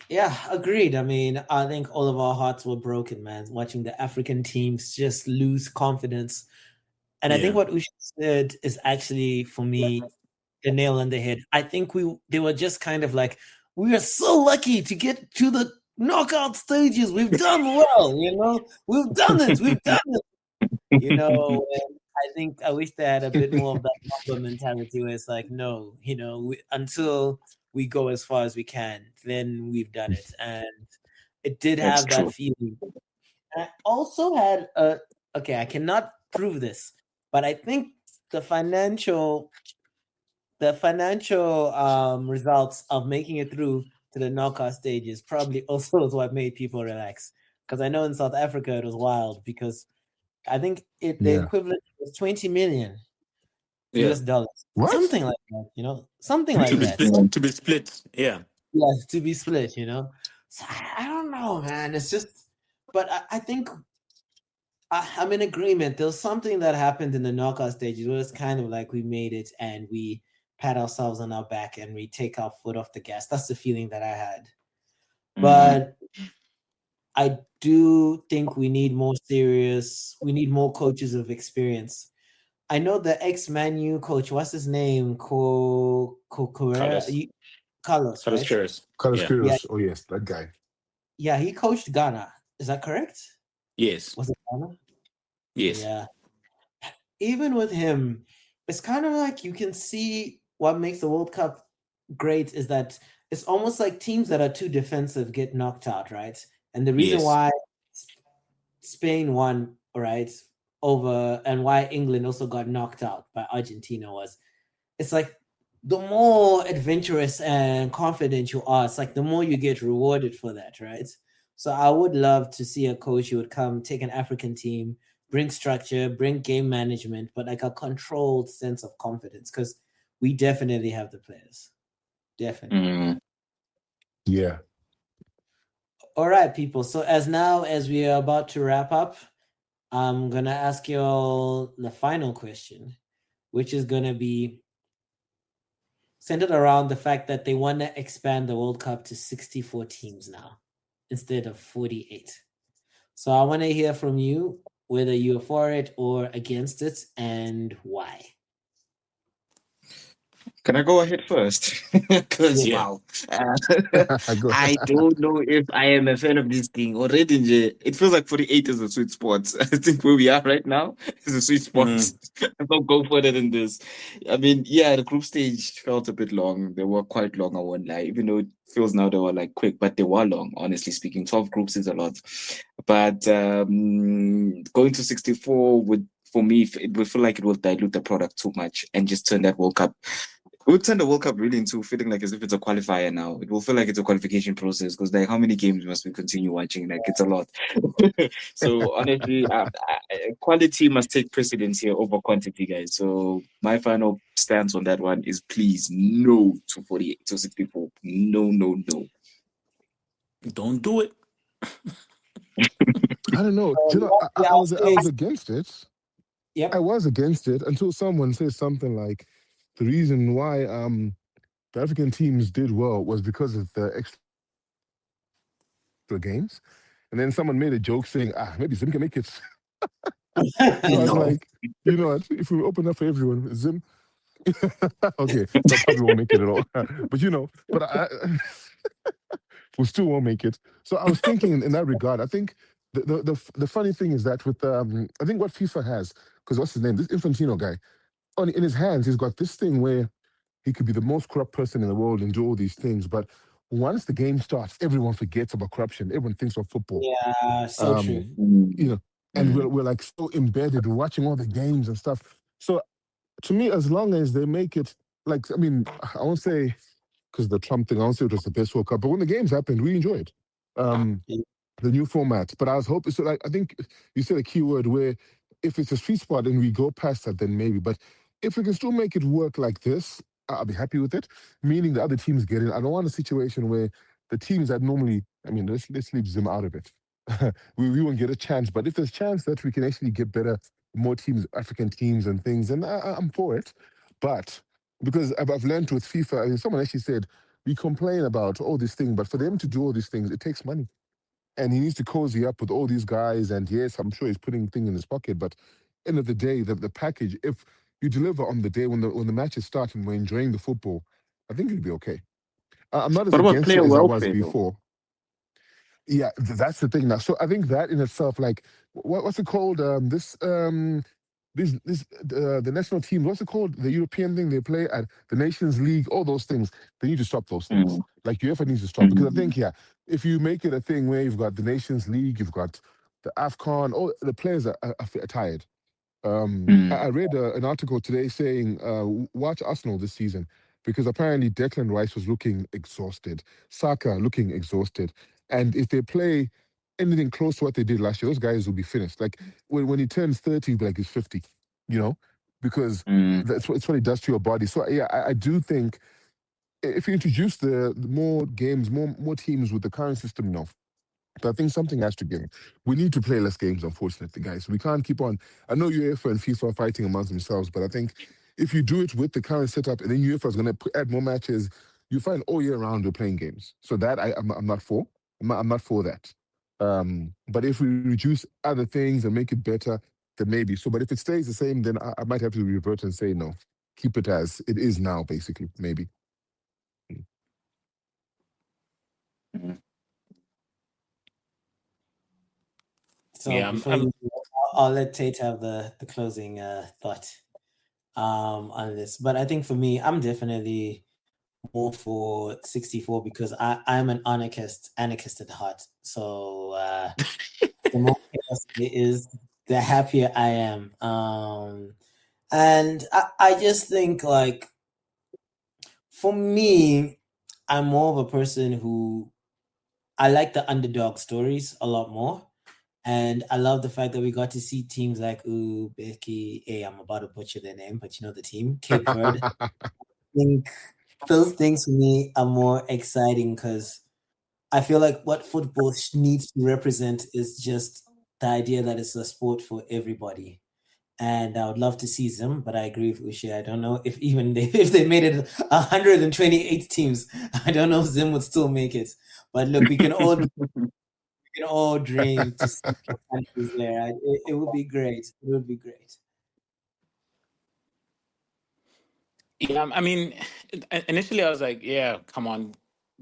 Yeah, agreed. I mean, I think all of our hearts were broken, man, watching the African teams just lose confidence. And I think Yeah. what Usha said is actually, for me, the nail on the head. I think they were just kind of like, we are so lucky to get to the knockout stages. We've done well, you know. We've done it. We've done it. You know, and I wish they had a bit more of that number mentality where it's like, no, you know, until we go as far as we can, then we've done it. And it did That's have that true. feeling. And I also had okay, I cannot prove this, but I think the financial results of making it through to the knockout stages probably also is what made people relax. Because I know in South Africa it was wild, because I think the Yeah. equivalent was 20 million Yeah. US dollars. What? Something like that, you know? Something like To be that. split. To be split. Yeah. Yes, to be split, you know? So I don't know, man. It's just, but I think I'm in agreement. There was something that happened in the knockout stages where it's kind of like we made it and we pat ourselves on our back and we take our foot off the gas. That's the feeling that I had. But I do think we need more coaches of experience. I know the ex-Man U coach, what's his name? Carlos, Carlos right? Queiroz. Carlos Yeah. Queiroz. Yeah. Oh, yes, that guy. Yeah, he coached Ghana. Is that correct? Yes. Was it Ghana? Yes. Yeah. Even with him, it's kind of like you can see what makes the World Cup great is that it's almost like teams that are too defensive get knocked out, right? And the reason Yes. why Spain won, right, over, and why England also got knocked out by Argentina was, it's like the more adventurous and confident you are, it's like the more you get rewarded for that, right? So I would love to see a coach who would come, take an African team, bring structure, bring game management, but like a controlled sense of confidence, because we definitely have the players. Definitely. Yeah. All right, people. So as we are about to wrap up, I'm going to ask you all the final question, which is going to be centered around the fact that they want to expand the World Cup to 64 teams now instead of 48. So I want to hear from you whether you're for it or against it and why. Can I go ahead first? Because Yeah. wow, Go I ahead. don't know if I am a fan of this thing already. It feels like 48 is a sweet spot. I think where we are right now is a sweet spot. I don't go further than this. I mean, yeah, the group stage felt a bit long. They were quite long, I won't lie. Even though it feels now they were like quick, but they were long, honestly speaking. 12 groups is a lot. But going to 64 would, for me, it would feel like it will dilute the product too much and just turn that World Cup. It would turn the World Cup really into feeling like as if it's a qualifier now. It will feel like it's a qualification process because like how many games must we continue watching? Like it's a lot. So honestly, quality must take precedence here over quantity, guys. So my final stance on that one is please no to 48 to 64. No. Don't do it. I don't know. Do you know, I was against it. Yep. I was against it until someone says something like the reason why the African teams did well was because of the extra games. And then someone made a joke saying, maybe Zim can make it. I was like, you know what? If we open up for everyone, Zim, okay, they probably won't make it at all. But you know, we still won't make it. So I was thinking in that regard, I think the funny thing is that with I think what FIFA has, because what's his name? This Infantino guy, in his hands, he's got this thing where he could be the most corrupt person in the world and do all these things. But once the game starts, everyone forgets about corruption. Everyone thinks of football. Yeah, so true. You know, and we're like so embedded watching all the games and stuff. So to me, as long as they make it like, I mean, I won't say because the Trump thing, I won't say it was the best World Cup, but when the games happened, we enjoyed the new format. But I was hoping, so like, I think you said a key word where if it's a sweet spot and we go past that, then maybe. But if we can still make it work like this, I'll be happy with it. Meaning the other teams get in. I don't want a situation where the teams that normally, I mean, let's leave Zim out of it. We won't get a chance. But if there's chance that we can actually get better, more teams, African teams and things, and I'm for it. But because I've learned with FIFA, I mean, someone actually said, we complain about all these things, but for them to do all these things, it takes money. And he needs to cozy up with all these guys. And yes, I'm sure he's putting things in his pocket, but end of the day, the package, if you deliver on the day when the matches start and we're enjoying the football, I think it'll be okay. I'm not as What about against it player as I was welfare, though? before. Yeah, that's the thing now. So I think that in itself, like, what's it called? The national team, what's it called? The European thing they play at the Nations League, all those things. They need to stop those things. Mm, Like UEFA needs to stop because I mm, think, yeah, if you make it a thing where you've got the Nations League, you've got the AFCON, all the players are tired. I read an article today saying, watch Arsenal this season because apparently Declan Rice was looking exhausted, Saka looking exhausted, and if they play anything close to what they did last year, those guys will be finished. Like when he turns 30, he'll be like he's 50, you know, because mm. it's what he does to your body. So yeah, I do think if you introduce the more games, more teams with the current system now. But I think something has to give. We need to play less games, unfortunately, guys. We can't keep on. I know UEFA and FIFA are fighting amongst themselves, but I think if you do it with the current setup, and then UEFA is going to add more matches, you find all year round we're playing games. So that I'm not for. I'm not for that. But if we reduce other things and make it better, then maybe. So, but if it stays the same, then I might have to revert and say no. Keep it as it is now, basically. Maybe. Mm. So Yeah, before you, I'll let Tate have the closing thought on this. But I think for me, I'm definitely more for 64 because I'm an anarchist at heart. So the more chaos it is, the happier I am. And I just think like for me, I'm more of a person who I like the underdog stories a lot more. And I love the fact that we got to see teams like Becky. Hey, I'm about to butcher their name, but you know the team, Cape Verde. I think those things for me are more exciting because I feel like what football needs to represent is just the idea that it's a sport for everybody. And I would love to see them, but I agree with Uche. I don't know if even if they made it 128 teams, I don't know if Zim would still make it. But look, we can all dream to see countries there. It would be great. It would be great. Yeah, I mean, initially I was like, yeah, come on,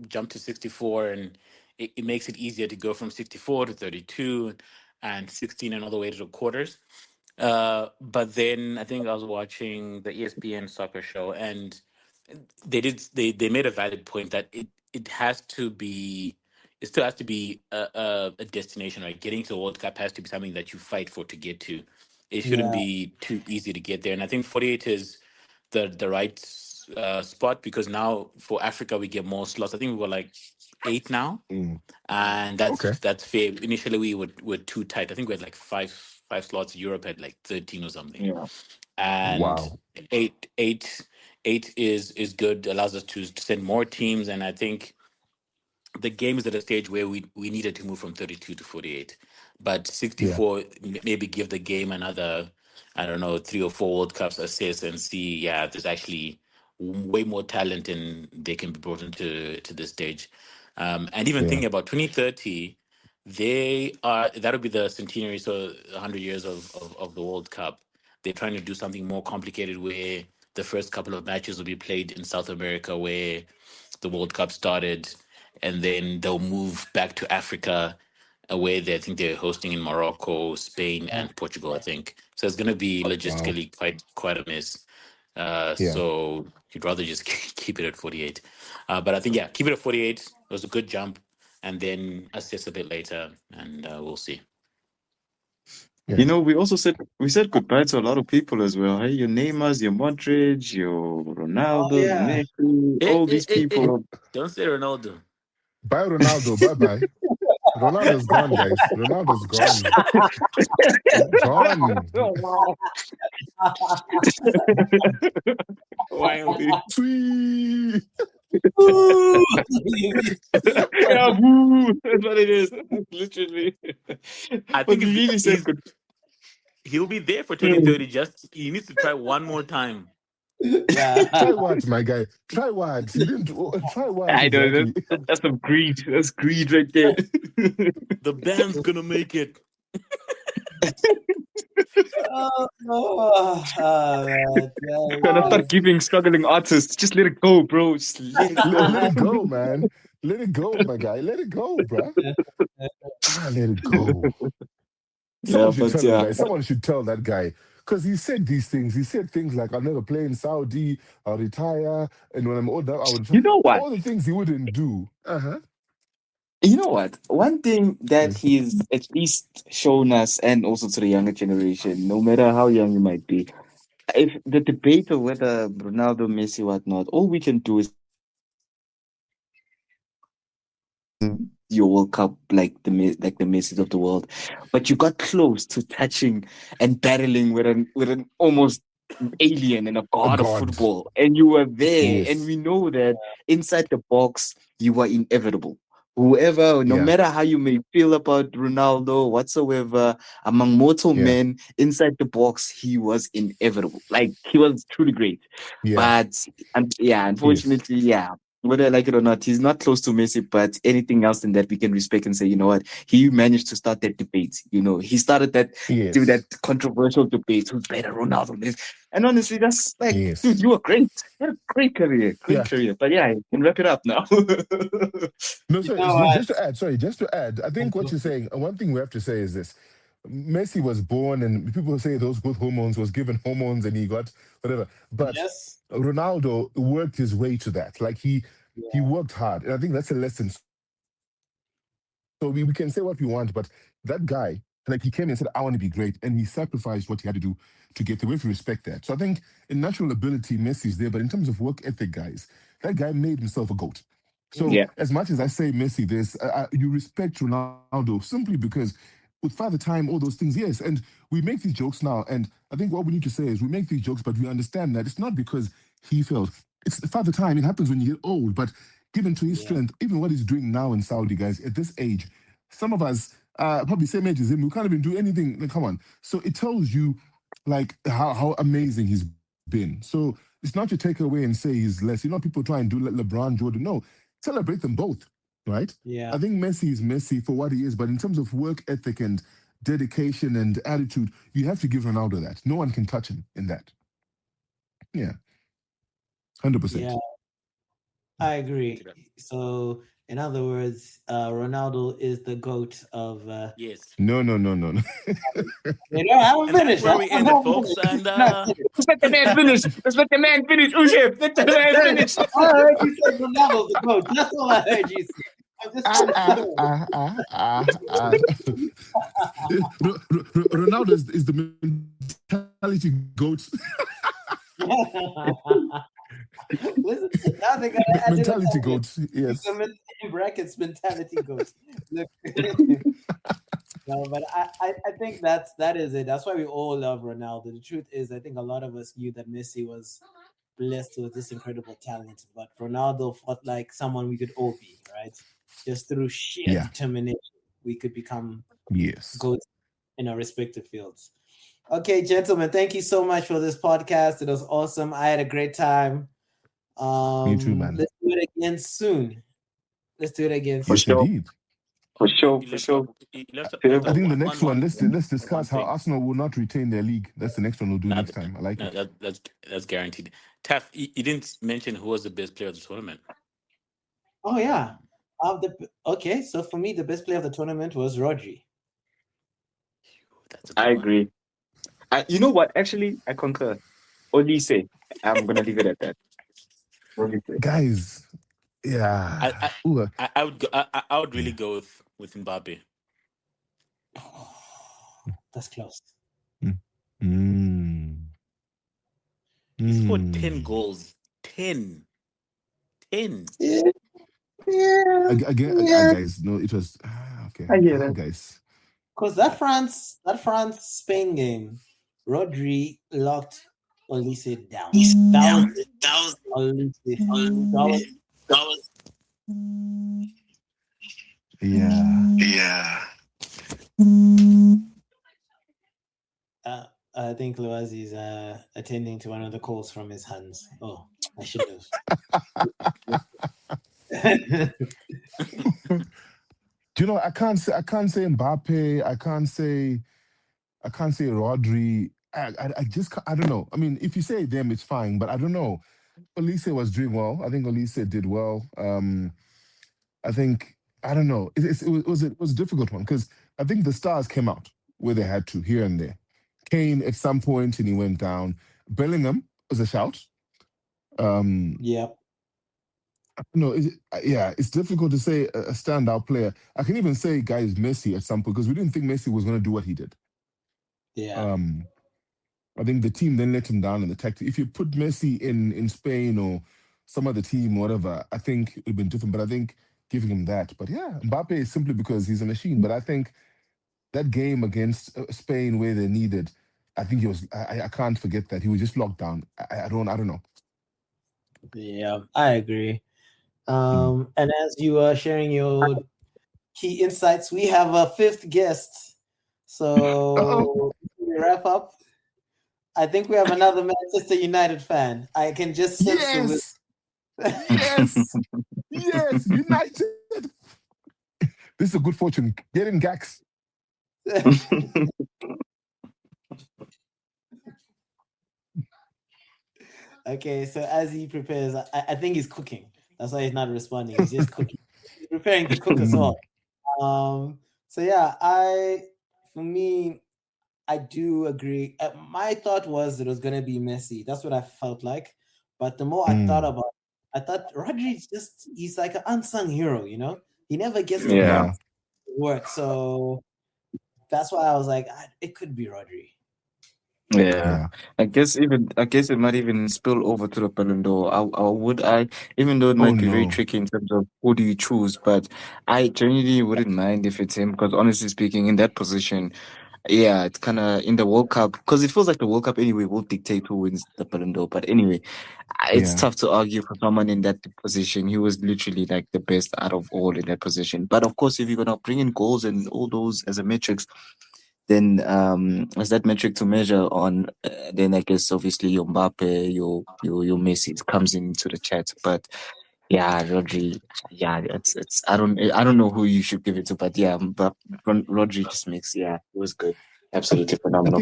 jump to 64, and it makes it easier to go from 64 to 32 and 16 and all the way to the quarters. But then I think I was watching the ESPN soccer show, and they made a valid point that it has to be it still has to be a destination, right? Getting to the World Cup has to be something that you fight for to get to. It shouldn't Yeah. be too easy to get there, and I think 48 is the right spot because now for Africa we get more slots. I think we were like 8 now, Mm. and Okay. that's fair. Initially we were too tight. I think we had like five slots. Europe had like 13 or something, Yeah. and Wow. eight is good. Allows us to send more teams, and I think the game is at a stage where we needed to move from 32 to 48, but Yeah. 64 maybe give the game another, I don't know, 3 or 4 World Cups assist and see, yeah, there's actually way more talent and they can be brought into to this stage. And even Yeah. thinking about 2030, that'll be the centenary, so 100 years of the World Cup. They're trying to do something more complicated where the first couple of matches will be played in South America where the World Cup started, and then they'll move back to Africa, where I think they're hosting in Morocco, Spain, and Portugal. I think so. It's going to be Wow. logistically quite a mess. Yeah. So you'd rather just keep it at 48. But I think yeah, keep it at 48. It was a good jump, and then assess a bit later, and we'll see. Yeah. You know, we said goodbye to a lot of people as well. Hey, your Neymars, your Modric, your Oh Ronaldo, yeah. Messi, all these people. Don't say Ronaldo. Bye, Ronaldo. Bye bye. Ronaldo's gone, guys. Ronaldo's gone. Gone. Wow. Wildly. Sweet. Yeah, woo. That's what it is. Literally. I But think he really said good. he'll be there for 2030. Just he needs to try one more time. Yeah. Try what, my guy? Try what? He didn't. Try what I know exactly? that's some greed. That's greed right there. The band's gonna make it. Oh, man. Gonna start giving struggling artists. Just let it go, bro. Just let it Let it go. go, man. Let it go, my guy. Let it go, bruh. Let it go. Someone should tell him, guys. Someone should tell that guy. Because he said these things. He said things like, I'll never play in Saudi, I'll retire, and when I'm older, I would. You know what? All the things he wouldn't do. You know what? One thing that Yes. he's at least shown us, and also to the younger generation, no matter how young you might be, if the debate of whether Ronaldo, Messi, whatnot, all we can do is your World Cup like the Messi of the world, but you got close to touching and battling with an almost alien and a god of god. football, and you were there, Yes. and we know that inside the box you were inevitable. Whoever, no Yeah. matter how you may feel about Ronaldo whatsoever, among mortal Yeah. men inside the box, he was inevitable. Like he was truly great. Yeah. But unfortunately, whether I like it or not, he's not close to Messi, but anything else than that, we can respect and say, you know what, he managed to start that debate. You know, he started that Yes. do that controversial debate, who's better, Ronaldo, Messi. And honestly, that's like, Yes. dude, you were great. You had a great career, Yeah. But yeah, you can wrap it up now. No, You sorry, know what? just to add, I think what you're saying, one thing we have to say is this. Messi was born, and people say those growth hormones, was given hormones and he got whatever. But Yes. Ronaldo worked his way to that. Like he Yeah. worked hard. And I think that's a lesson. So we can say what we want, but that guy, like he came and said, I want to be great. And he sacrificed what he had to do to get there. We have to respect that. So I think in natural ability, Messi's there. But in terms of work ethic, guys, that guy made himself a GOAT. So Yeah. as much as I say Messi, you respect Ronaldo simply because with Father Time, all those things, yes. And we make these jokes now. And I think what we need to say is we make these jokes, but we understand that it's not because he failed. It's Father Time. It happens when you get old. But given to his Yeah. strength, even what he's doing now in Saudi, guys, at this age, some of us, probably same age as him, we can't even do anything. Like, come on. So it tells you like how amazing he's been. So it's not to take away and say he's less. You know, people try and do like LeBron, Jordan. No, celebrate them both, right? Yeah. I think Messi is Messi for what he is, but in terms of work ethic and dedication and attitude, you have to give Ronaldo that. No one can touch him in that. Yeah, 100%. Yeah. I agree. So, in other words, Ronaldo is the GOAT of. Yes. No. You know, I haven't And that's finished. where we end it, folks. And Let's let the man finish. Let's let the man finish. Ushef, let the man finish. I heard you say Ronaldo's the GOAT. That's all I heard you say. I'm just Ronaldo is the mentality goat. Listen, now they gotta add Mentality goat. Yes. in brackets mentality goat. Look. No, but I think that is it. That's why we all love Ronaldo. The truth is, I think a lot of us knew that Messi was blessed with this incredible talent, but Ronaldo felt like someone we could all be, right? Just through sheer determination, we could become goats in our respective fields. Okay, gentlemen, thank you so much for this podcast. It was awesome. I had a great time. Me too, man. Let's do it again soon. Yes, indeed. For sure. I think the next one, let's discuss how Arsenal will not retain their league. That's the next one we'll do next time. I like it. That's guaranteed. Taff, you didn't mention who was the best player of the tournament. Oh yeah. Okay, so for me, the best player of the tournament was Rodri. I agree. You know what? Actually, I concur. Olise. I'm gonna leave it at that. Guys, yeah. I would really go with Mbappe. That's close. He scored 10 goals. 10. Again, guys, no, it was Okay. I get it. Guys. Because that France Spain game, Rodri locked Olise down. That was Olise. That was Yeah. I think Loazi is attending to one of the calls from his hands. Oh, I should have. Do you know? I can't say Mbappe. I can't say Rodri. I just I don't know. I mean, if you say them, it's fine. But I don't know. Olise was doing well. I think Olise did well. I think I don't know. It was a difficult one because I think the stars came out where they had to here and there. Kane at some point and he went down. Bellingham was a shout. Yeah. No, it's difficult to say a standout player. I can even say, guys, Messi at some point because we didn't think Messi was going to do what he did. Yeah. I think the team then let him down in the tactic. If you put Messi in Spain or some other team, or whatever, I think it would have been different. But I think giving him that. But yeah, Mbappe is simply because he's a machine. But I think that game against Spain where they needed, I think he was. I can't forget that he was just locked down. I don't know. Yeah, I agree. And as you are sharing your key insights, we have a fifth guest. So we wrap up. I think we have another Manchester United fan. I can just sense Yes, United. This is a good fortune. Get in, Gax. Okay, so as he prepares, I think he's cooking. That's why he's not responding. He's just cooking. He's preparing to cook as well. So yeah, for me, I do agree. My thought was it was going to be Messi. That's what I felt like. But the more I thought about it, I thought Rodri's he's like an unsung hero, you know? He never gets to work. So that's why I was like, it could be Rodri. Yeah. I guess it might even spill over to the Ballon d'Or. Even though it might be very tricky in terms of who do you choose, but I genuinely wouldn't mind if it's him because honestly speaking, in that position, yeah, it's kind of in the World Cup because it feels like the World Cup anyway will dictate who wins the Ballon d'Or. But anyway, it's tough to argue for someone in that position. He was literally like the best out of all in that position. But of course, if you're gonna bring in goals and all those as a metrics, then as that metric to measure on, then I guess obviously your Mbappe, your Messi comes into the chat. But yeah, Rodri, yeah, it's I don't know who you should give it to, but yeah, but Rodri just makes it was good, absolutely phenomenal. I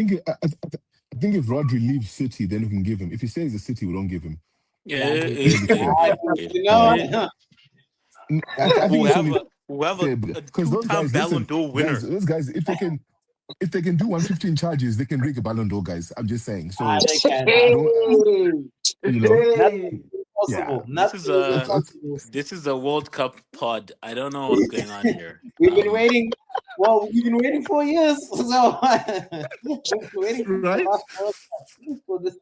think if Rodri leaves City, then we can give him. If he stays at City, we don't give him. Whoever a two-time Ballon d'Or winner. Those guys, if they can do 115 charges, they can rig a Ballon d'Or, guys. I'm just saying. So this is a World Cup pod. I don't know what's going on here. We've been waiting. Well, we've been waiting for years. So waiting for this.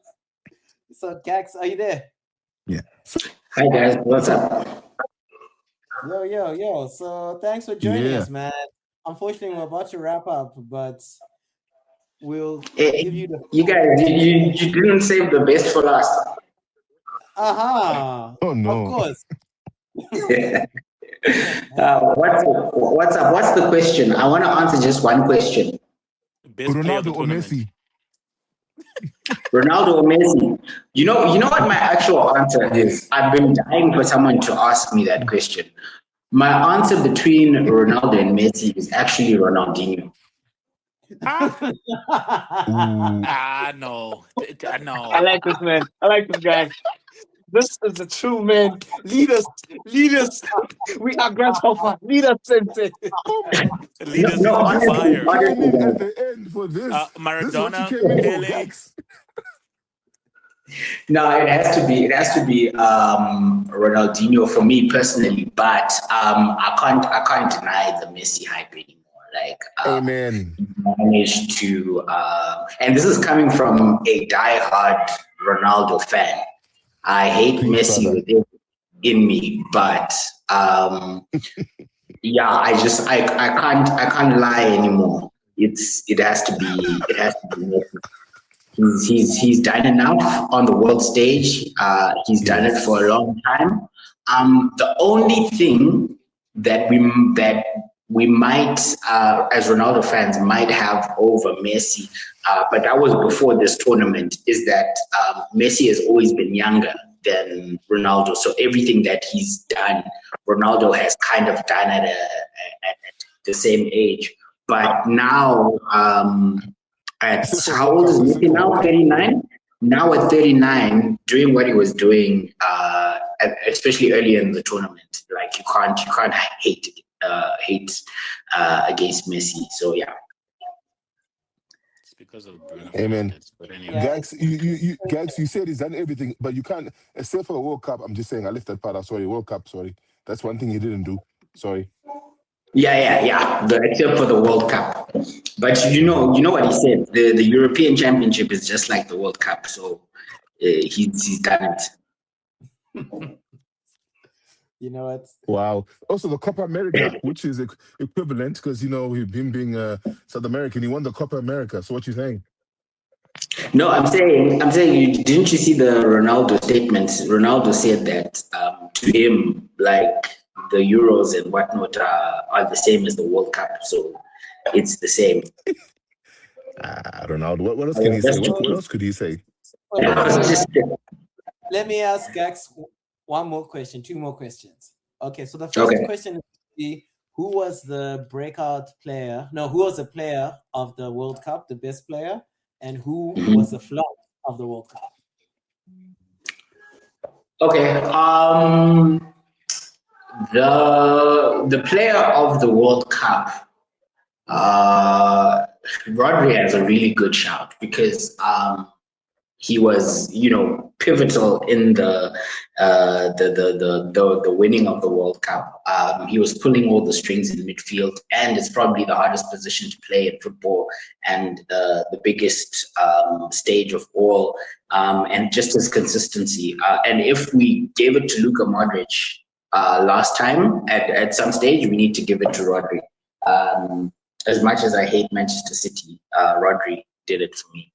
So Gax, are you there? Yeah. Hi guys, what's up? Yo. So thanks for joining us, man. Unfortunately, we're about to wrap up, but we'll give you the. You guys, you didn't save the best for last. Oh no! Of course. What's up? What's the question? I want to answer just one question. Best Ronaldo or Messi? Ronaldo or Messi? You know what my actual answer is? I've been dying for someone to ask me that question. My answer between Ronaldo and Messi is actually Ronaldinho. No. I like this man. I like this guy. This is a true man. Lead us. We are grasshopper. Lead us, Sensei. Lead us into fire. At the end for this. Maradona, Pele. No, it has to be Ronaldinho for me personally, but I can't deny the Messi hype anymore. Like, amen. Managed to, and this is coming from a diehard Ronaldo fan. I hate Messi within me, but yeah, I can't lie anymore. It has to be Messi. He's done enough on the world stage. He's done it for a long time. The only thing that we might, as Ronaldo fans, might have over Messi, but that was before this tournament, is that Messi has always been younger than Ronaldo. So everything that he's done, Ronaldo has kind of done at the same age. But now, how old is Messi now? 39? Now at 39, doing what he was doing, especially early in the tournament, like you can't hate against Messi. So yeah. It's because of Bruno Amen. Fernandes. But anyway, Gags, Gags, you said he's done everything, but you can't, except for the World Cup. I'm just saying, I left that part out. Sorry, World Cup. Sorry, that's one thing he didn't do. Sorry. Yeah. Except for the World Cup. But you know what he said. The European Championship is just like the World Cup. So he's done it. You know what? Wow. Also, the Copa America, which is equivalent, because him being South American, he won the Copa America. So what you saying? No, I'm saying, didn't you see the Ronaldo statement? Ronaldo said that to him, like the Euros and whatnot are the same as the World Cup, so it's the same. Ronaldo. What else can he say? What else could he say? Let me ask Gax one more question, two more questions. Okay, so the first question is, who was the breakout player? No, who was the player of the World Cup, the best player? And who was the flop of the World Cup? Okay. The player of the World Cup, Rodri has a really good shout because he was, pivotal in the winning of the World Cup. He was pulling all the strings in midfield, and it's probably the hardest position to play in football, and the biggest stage of all, and just his consistency. And if we gave it to Luka Modric last time, at some stage, we need to give it to Rodri. As much as I hate Manchester City, Rodri did it for me.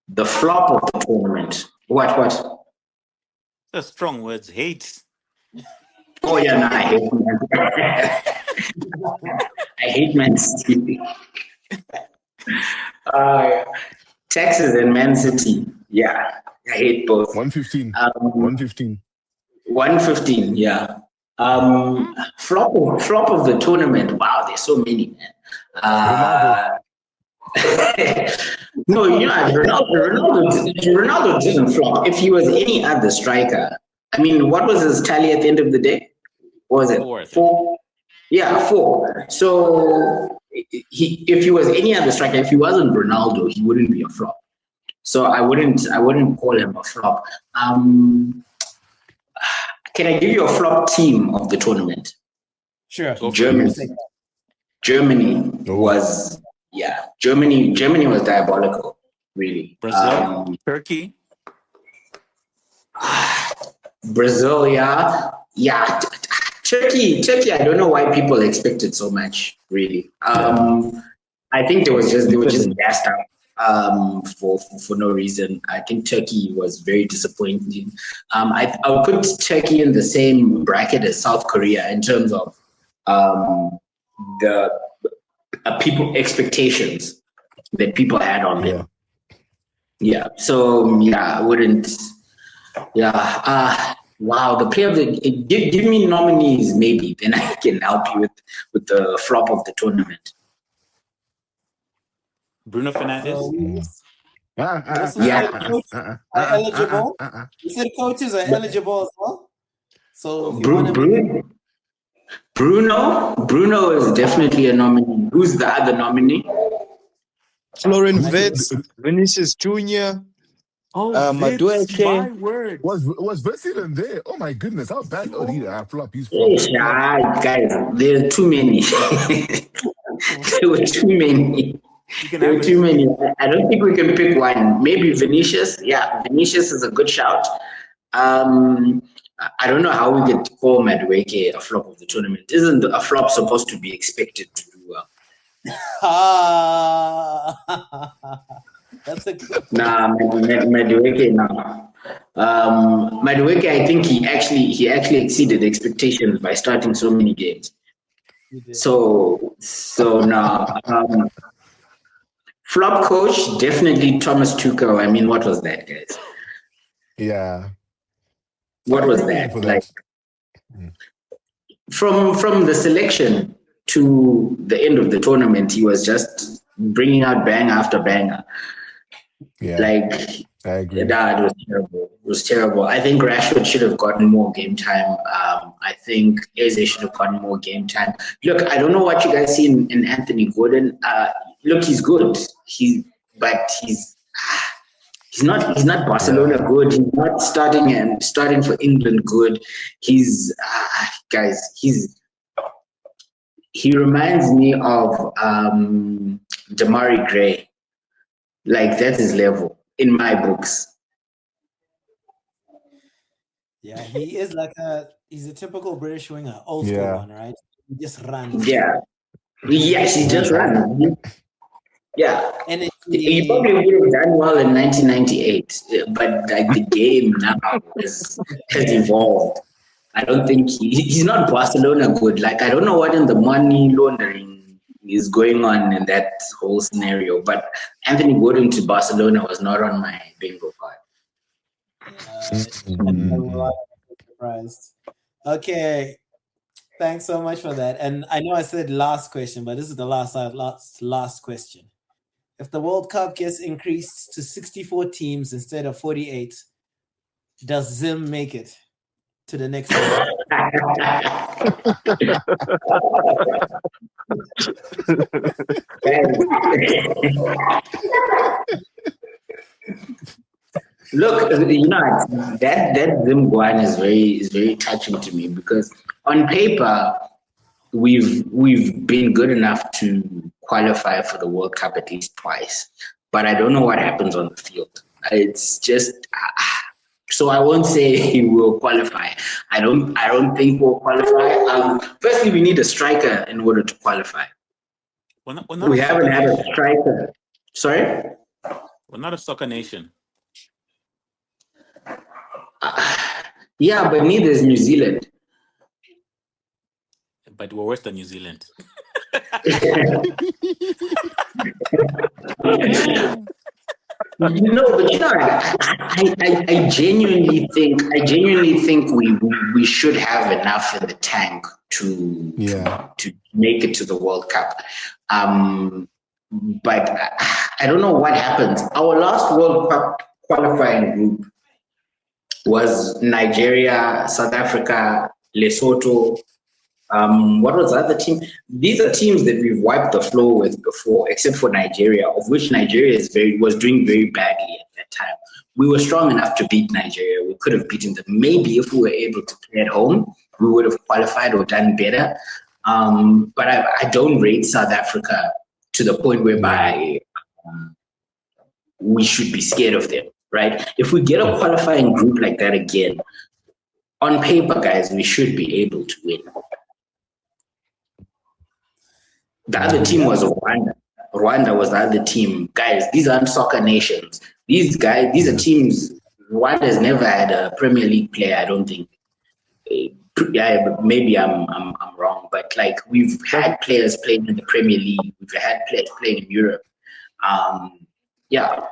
The flop of the tournament. What? that's strong words. Hate. Oh yeah, no, I hate I hate Man City. Texas and Man City. Yeah, I hate both. 115. 115. 115. Yeah. Flop of the tournament. Wow, there's so many, man. No, Ronaldo didn't flop. If he was any other striker, I mean, what was his tally at the end of the day? What was it 4? Yeah, 4. So if he was any other striker, if he wasn't Ronaldo, he wouldn't be a flop. So I wouldn't call him a flop. Can I give you a flop team of the tournament? Sure. Germany was. Yeah, Germany was diabolical, really. Brazil, Turkey. Brazil, yeah. Turkey. I don't know why people expected so much, really. I think they were just gassed out for no reason. I think Turkey was very disappointing. I would put Turkey in the same bracket as South Korea in terms of the people expectations that people had on them. Yeah. So I wouldn't. Yeah. Wow. The player of the give me nominees maybe, then I can help you with the flop of the tournament. Bruno Fernandes. Are eligible? You said coaches are eligible as well. So Bruno is definitely a nominee. Who's the other nominee? Florian Wirtz, Vinicius Jr. Madueke. My word. Was Wirtz even there? Oh my goodness, how bad? Oh, he's guys, there are too many. There were too many. I don't think we can pick one. Maybe Vinicius. Yeah, Vinicius is a good shout. I don't know how we could call Madueke a flop of the tournament. Isn't a flop supposed to be expected to do well? That's a good Nah, Madueke, nah. Madueke, I think he actually exceeded expectations by starting so many games. So now, flop coach, definitely Thomas Tuchel. I mean, what was that, guys? Yeah. What was that? Like, from the selection to the end of the tournament, he was just bringing out banger after banger. Yeah. Like, I agree. That was terrible. It was terrible. I think Rashford should have gotten more game time. I think Eze should have gotten more game time. Look, I don't know what you guys see in Anthony Gordon. Look, he's good. He's not Barcelona good. He's not starting for England good. He's guys. He reminds me of Damari Gray. Like, that's his level in my books. Yeah, he is he's a typical British winger, old school one, right? He just runs. Yeah. Yes, he just ran. Yeah. And he probably would have done well in 1998, but like the game now has evolved. I don't think he's not Barcelona good. Like, I don't know what in the money laundering is going on in that whole scenario, but Anthony Gordon to Barcelona was not on my bingo card. I'm surprised. Okay, thanks so much for that. And I know I said last question, but this is the last question. If the World Cup gets increased to 64 teams instead of 48, does Zim make it to the next round? Look, that Zim Guan is very touching to me, because on paper we've been good enough to qualify for the World Cup at least twice, but I don't know what happens on the field. It's just so I won't say we'll qualify. I don't think we'll qualify. Firstly, we need a striker in order to qualify. We haven't had a striker. Sorry? We're not a soccer nation. Yeah, but neither is New Zealand. But we're worse than New Zealand. I genuinely think we should have enough in the tank to make it to the World Cup. But I don't know what happens. Our last World Cup qualifying group was Nigeria, South Africa, Lesotho. What was the other team? These are teams that we've wiped the floor with before, except for Nigeria, of which Nigeria was doing very badly at that time. We were strong enough to beat Nigeria. We could have beaten them. Maybe if we were able to play at home, we would have qualified or done better. But I don't rate South Africa to the point whereby we should be scared of them, right? If we get a qualifying group like that again, on paper, guys, we should be able to win. The other team was Rwanda. Rwanda was the other team. Guys, these aren't soccer nations. These are teams. Rwanda has never had a Premier League player, I don't think. Yeah, maybe I'm wrong, but like, we've had players playing in the Premier League. We've had players playing in Europe. Yeah,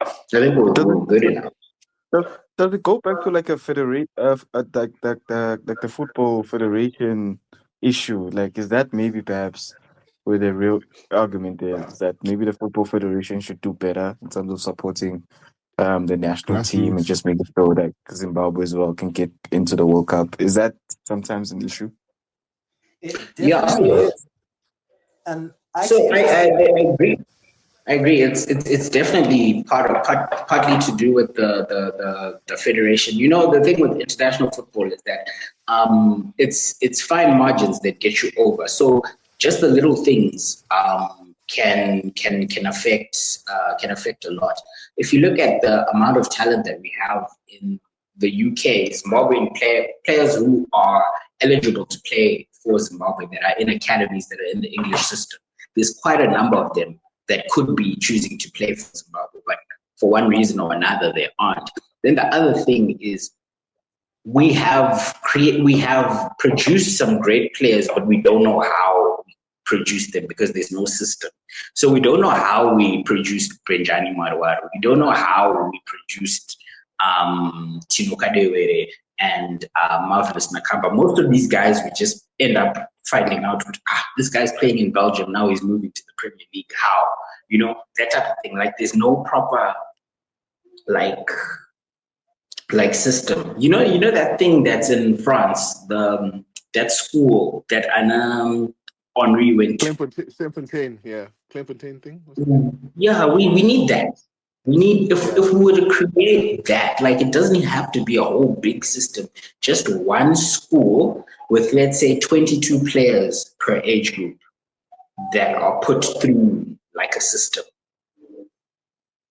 I think we're good enough. Does it go back to like a federate like the football federation issue? Like, is that maybe perhaps where the real argument is, that maybe the football federation should do better in terms of supporting the national team and just making sure that Zimbabwe as well can get into the World Cup? Is that sometimes an issue? Yeah. And I agree. I agree. It's definitely partly to do with the federation. You know, the thing with international football is that it's fine margins that get you over. So just the little things can affect a lot. If you look at the amount of talent that we have in the UK, Zimbabwean players who are eligible to play for Zimbabwe that are in academies that are in the English system. There's quite a number of them that could be choosing to play for Zimbabwe, but for one reason or another, they aren't. Then the other thing is we have produced some great players, but we don't know how we produce them because there's no system. So we don't know how we produced Brenjani Marwaru. We don't know how we produced Tino Kadewere and Marvelous Nakamba. Most of these guys, we just end up finding out, this guy's playing in Belgium, now he's moving to the Premier League. How? You know, that type of thing. Like, there's no proper, like system. You know that thing that's in France, that school that Henri went to. Clairefontaine, yeah. Clairefontaine thing? Yeah, we need that. We need, if we were to create that, like, it doesn't have to be a whole big system, just one school with, let's say, 22 players per age group that are put through like a system.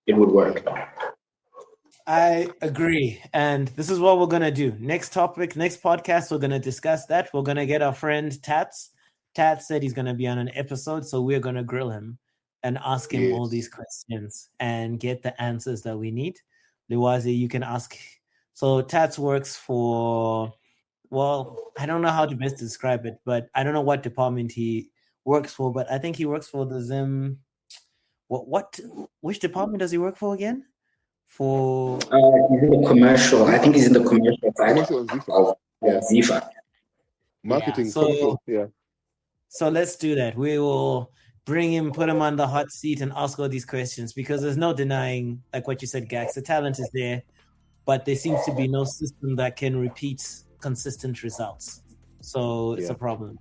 It would work. I agree. And this is what we're going to do. Next topic, next podcast, we're going to discuss that. We're going to get our friend Tats. Tats said he's going to be on an episode, so we're going to grill him and ask him all these questions and get the answers that we need. Liwazi, you can ask. So Tats works for, well, I don't know how to best describe it, but I don't know what department he works for, but I think he works for the Zim. Which department does he work for again? For he's in the commercial. I think he's in the commercial side of Zifa. Marketing. So let's do that. We will bring him, put him on the hot seat and ask all these questions, because there's no denying, like what you said, Gax, the talent is there, but there seems to be no system that can repeat consistent results. So it's a problem.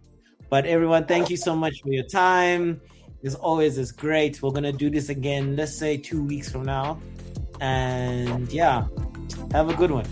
But everyone, thank you so much for your time. As always, it's great. We're going to do this again, let's say 2 weeks from now. And yeah, have a good one.